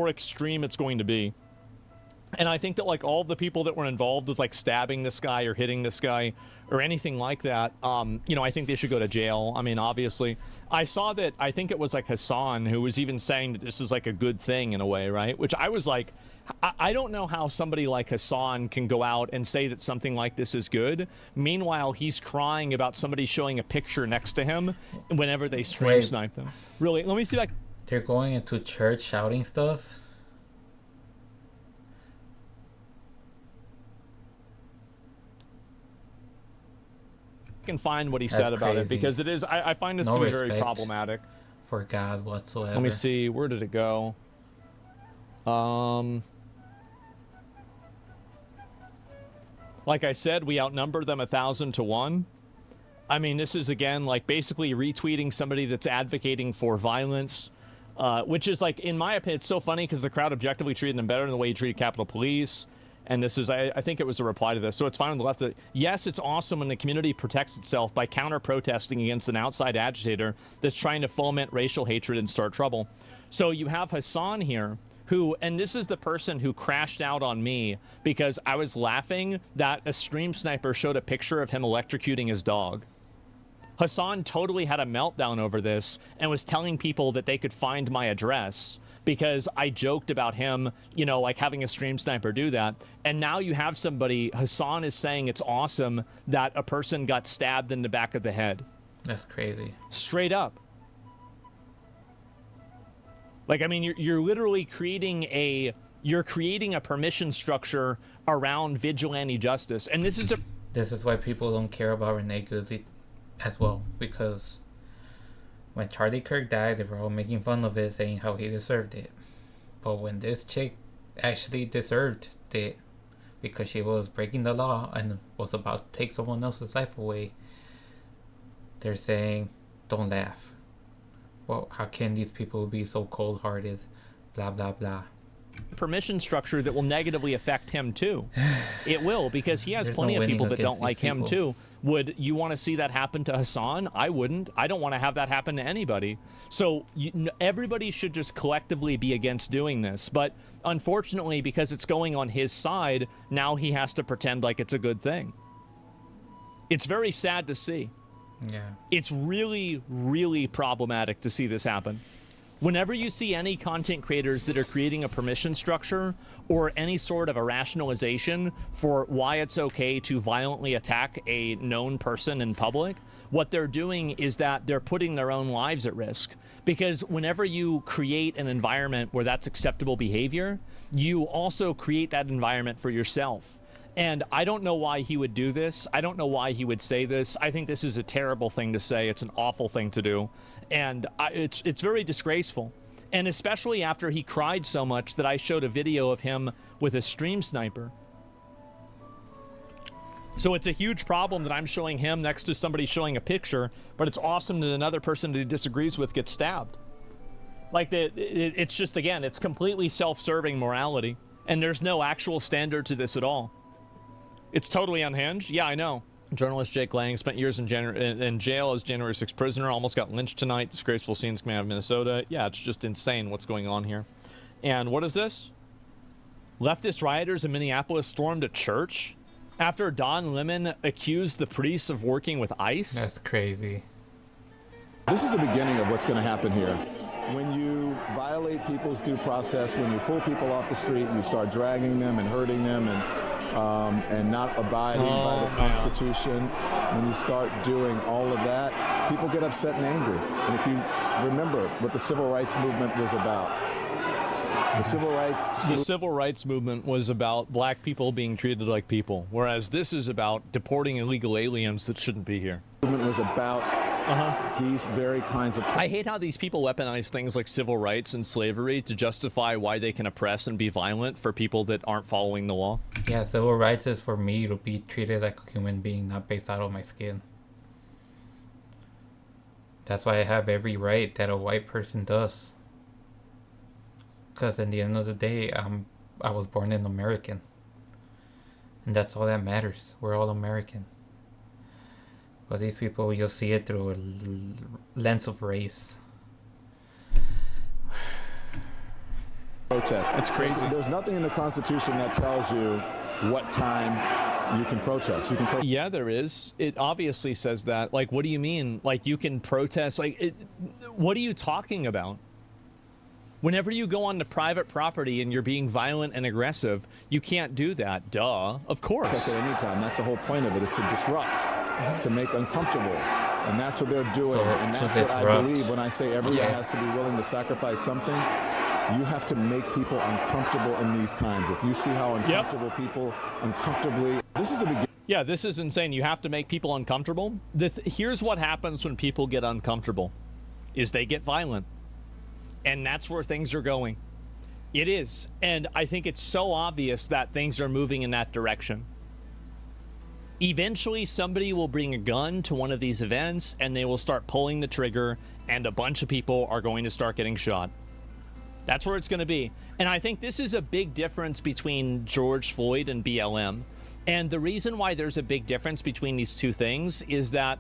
extreme it's going to be. And I think that like all the people that were involved with like stabbing this guy or hitting this guy or anything like that, you know, I think they should go to jail. I mean, obviously. I saw that, I think it was like Hassan who was even saying that this is like a good thing in a way, right? Which I was like, I don't know how somebody like Hassan can go out and say that something like this is good. Meanwhile, he's crying about somebody showing a picture next to him whenever they stream snipe them. Really, let me see if they're going into church shouting stuff. Can find what he said about it, because it is, I find this to be very problematic. For God whatsoever. Let me see, where did it go? Like I said, we outnumber them 1,000 to 1. I mean, this is again like basically retweeting somebody that's advocating for violence. Which is like, in my opinion, it's so funny because the crowd objectively treated them better than the way you treated Capitol Police. And this is, I think it was a reply to this. So it's fine on the left. Yes, it's awesome when the community protects itself by counter-protesting against an outside agitator that's trying to foment racial hatred and start trouble. So you have Hassan here, who, and this is the person who crashed out on me because I was laughing that a stream sniper showed a picture of him electrocuting his dog. Hassan totally had a meltdown over this and was telling people that they could find my address because I joked about him, you know, like having a stream sniper do that. And now you have somebody, Hassan is saying it's awesome that a person got stabbed in the back of the head. That's crazy. Straight up. Like, I mean, you're literally creating a permission structure around vigilante justice. And this is why people don't care about Renee Guzzi as well, because When Charlie Kirk died, they were all making fun of it, saying how he deserved it. But when this chick actually deserved it because she was breaking the law and was about to take someone else's life away, they're saying, don't laugh. Well, how can these people be so cold-hearted? Blah, blah, blah. Permission structure that will negatively affect him too. It will, because he has plenty of people that don't like him too. Would you want to see that happen to Hassan? I wouldn't. I don't want to have that happen to anybody. So everybody should just collectively be against doing this. But unfortunately, because it's going on his side, now he has to pretend like it's a good thing. It's very sad to see. Yeah. It's really, really problematic to see this happen. Whenever you see any content creators that are creating a permission structure or any sort of a rationalization for why it's okay to violently attack a known person in public, what they're doing is that they're putting their own lives at risk. Because whenever you create an environment where that's acceptable behavior, you also create that environment for yourself. And I don't know why he would do this. I don't know why he would say this. I think this is a terrible thing to say. It's an awful thing to do. And it's very disgraceful. And especially after he cried so much that I showed a video of him with a stream sniper. So it's a huge problem that I'm showing him next to somebody showing a picture, but it's awesome that another person that he disagrees with gets stabbed. Like, it's just, again, it's completely self-serving morality. And there's no actual standard to this at all. It's totally unhinged. Yeah, I know. Journalist Jake Lang spent years in jail as January 6th prisoner. Almost got lynched tonight. Disgraceful scenes coming out of Minnesota. Yeah, it's just insane what's going on here. And what is this? Leftist rioters in Minneapolis stormed a church after Don Lemon accused the priests of working with ICE. That's crazy. This is the beginning of what's going to happen here. When you violate people's due process, when you pull people off the street, you start dragging them and hurting them and not abiding by the Constitution. When you start doing all of that, people get upset and angry. And if you remember what the Civil Rights Movement was about, the Civil Rights Movement was about black people being treated like people, whereas this is about deporting illegal aliens that shouldn't be here. Movement was about these very kinds of... I hate how these people weaponize things like civil rights and slavery to justify why they can oppress and be violent for people that aren't following the law. Yeah, civil rights is for me to be treated like a human being, not based out of my skin. That's why I have every right that a white person does. Because in the end of the day, I was born an American. And that's all that matters. We're all American. But these people, you'll see it through a lens of race. Protest. That's crazy. There's nothing in the Constitution that tells you what time you can protest. Yeah, there is. It obviously says that. Like, what do you mean? Like, you can protest? Like, what are you talking about? Whenever you go onto private property and you're being violent and aggressive, you can't do that. Duh. Of course. At any time. That's the whole point of it, is to disrupt. It's to make uncomfortable. And that's what they're doing. And that's what I believe when I say everyone has to be willing to sacrifice something. You have to make people uncomfortable in these times. If you see how uncomfortable people uncomfortably... This is a beginning. Yeah, this is insane. You have to make people uncomfortable. Here's what happens when people get uncomfortable, is they get violent. And that's where things are going. It is. And I think it's so obvious that things are moving in that direction. Eventually, somebody will bring a gun to one of these events, and they will start pulling the trigger, and a bunch of people are going to start getting shot. That's where it's going to be. And I think this is a big difference between George Floyd and BLM. And the reason why there's a big difference between these two things is that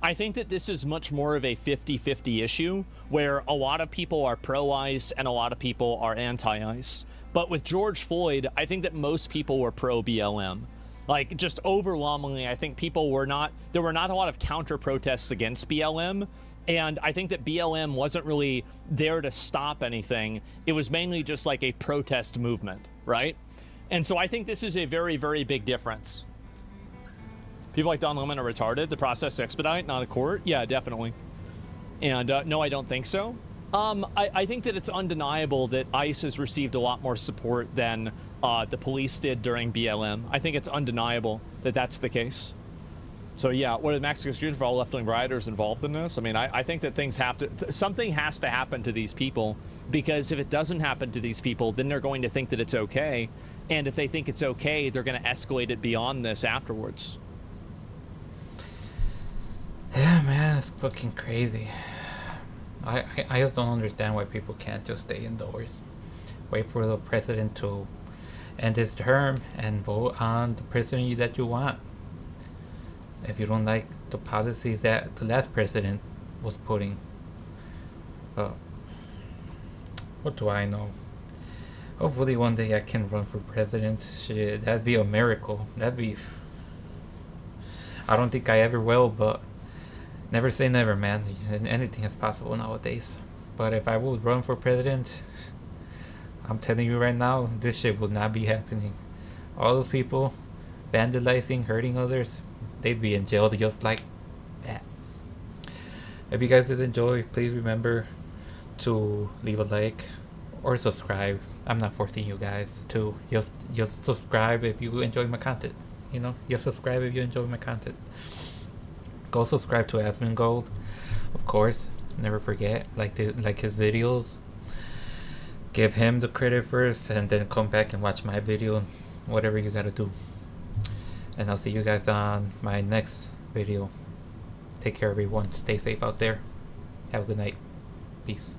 I think that this is much more of a 50-50 issue, where a lot of people are pro-ICE and a lot of people are anti-ICE. But with George Floyd, I think that most people were pro-BLM. Like, just overwhelmingly, I think there were not a lot of counter-protests against BLM. And I think that BLM wasn't really there to stop anything. It was mainly just like a protest movement, right? And so I think this is a very, very big difference. People like Don Lemon are retarded. The process expedite, not a court. Yeah, definitely. And no, I don't think so. I think that it's undeniable that ICE has received a lot more support than the police did during BLM. I think it's undeniable that that's the case. So yeah, what are the Mexican students for all left-wing rioters involved in this? I mean, I think that things have to, something has to happen to these people, because if it doesn't happen to these people, then they're going to think that it's okay. And if they think it's okay, they're going to escalate it beyond this afterwards. Yeah, man, it's fucking crazy. I just don't understand why people can't just stay indoors. Wait for the president to end his term and vote on the president that you want. If you don't like the policies that the last president was putting. But what do I know? Hopefully one day I can run for president. Shit, that'd be a miracle. That'd be... I don't think I ever will, but never say never, man. Anything is possible nowadays. But if I would run for president, I'm telling you right now, this shit will not be happening. All those people vandalizing, hurting others, they'd be in jail just like that. If you guys did enjoy, please remember to leave a like or subscribe. I'm not forcing you guys to just subscribe if you enjoy my content. You know, just subscribe if you enjoy my content. Go subscribe to Asmongold, of course. Never forget, like his videos. Give him the credit first, and then come back and watch my video. Whatever you gotta do. And I'll see you guys on my next video. Take care, everyone. Stay safe out there. Have a good night. Peace.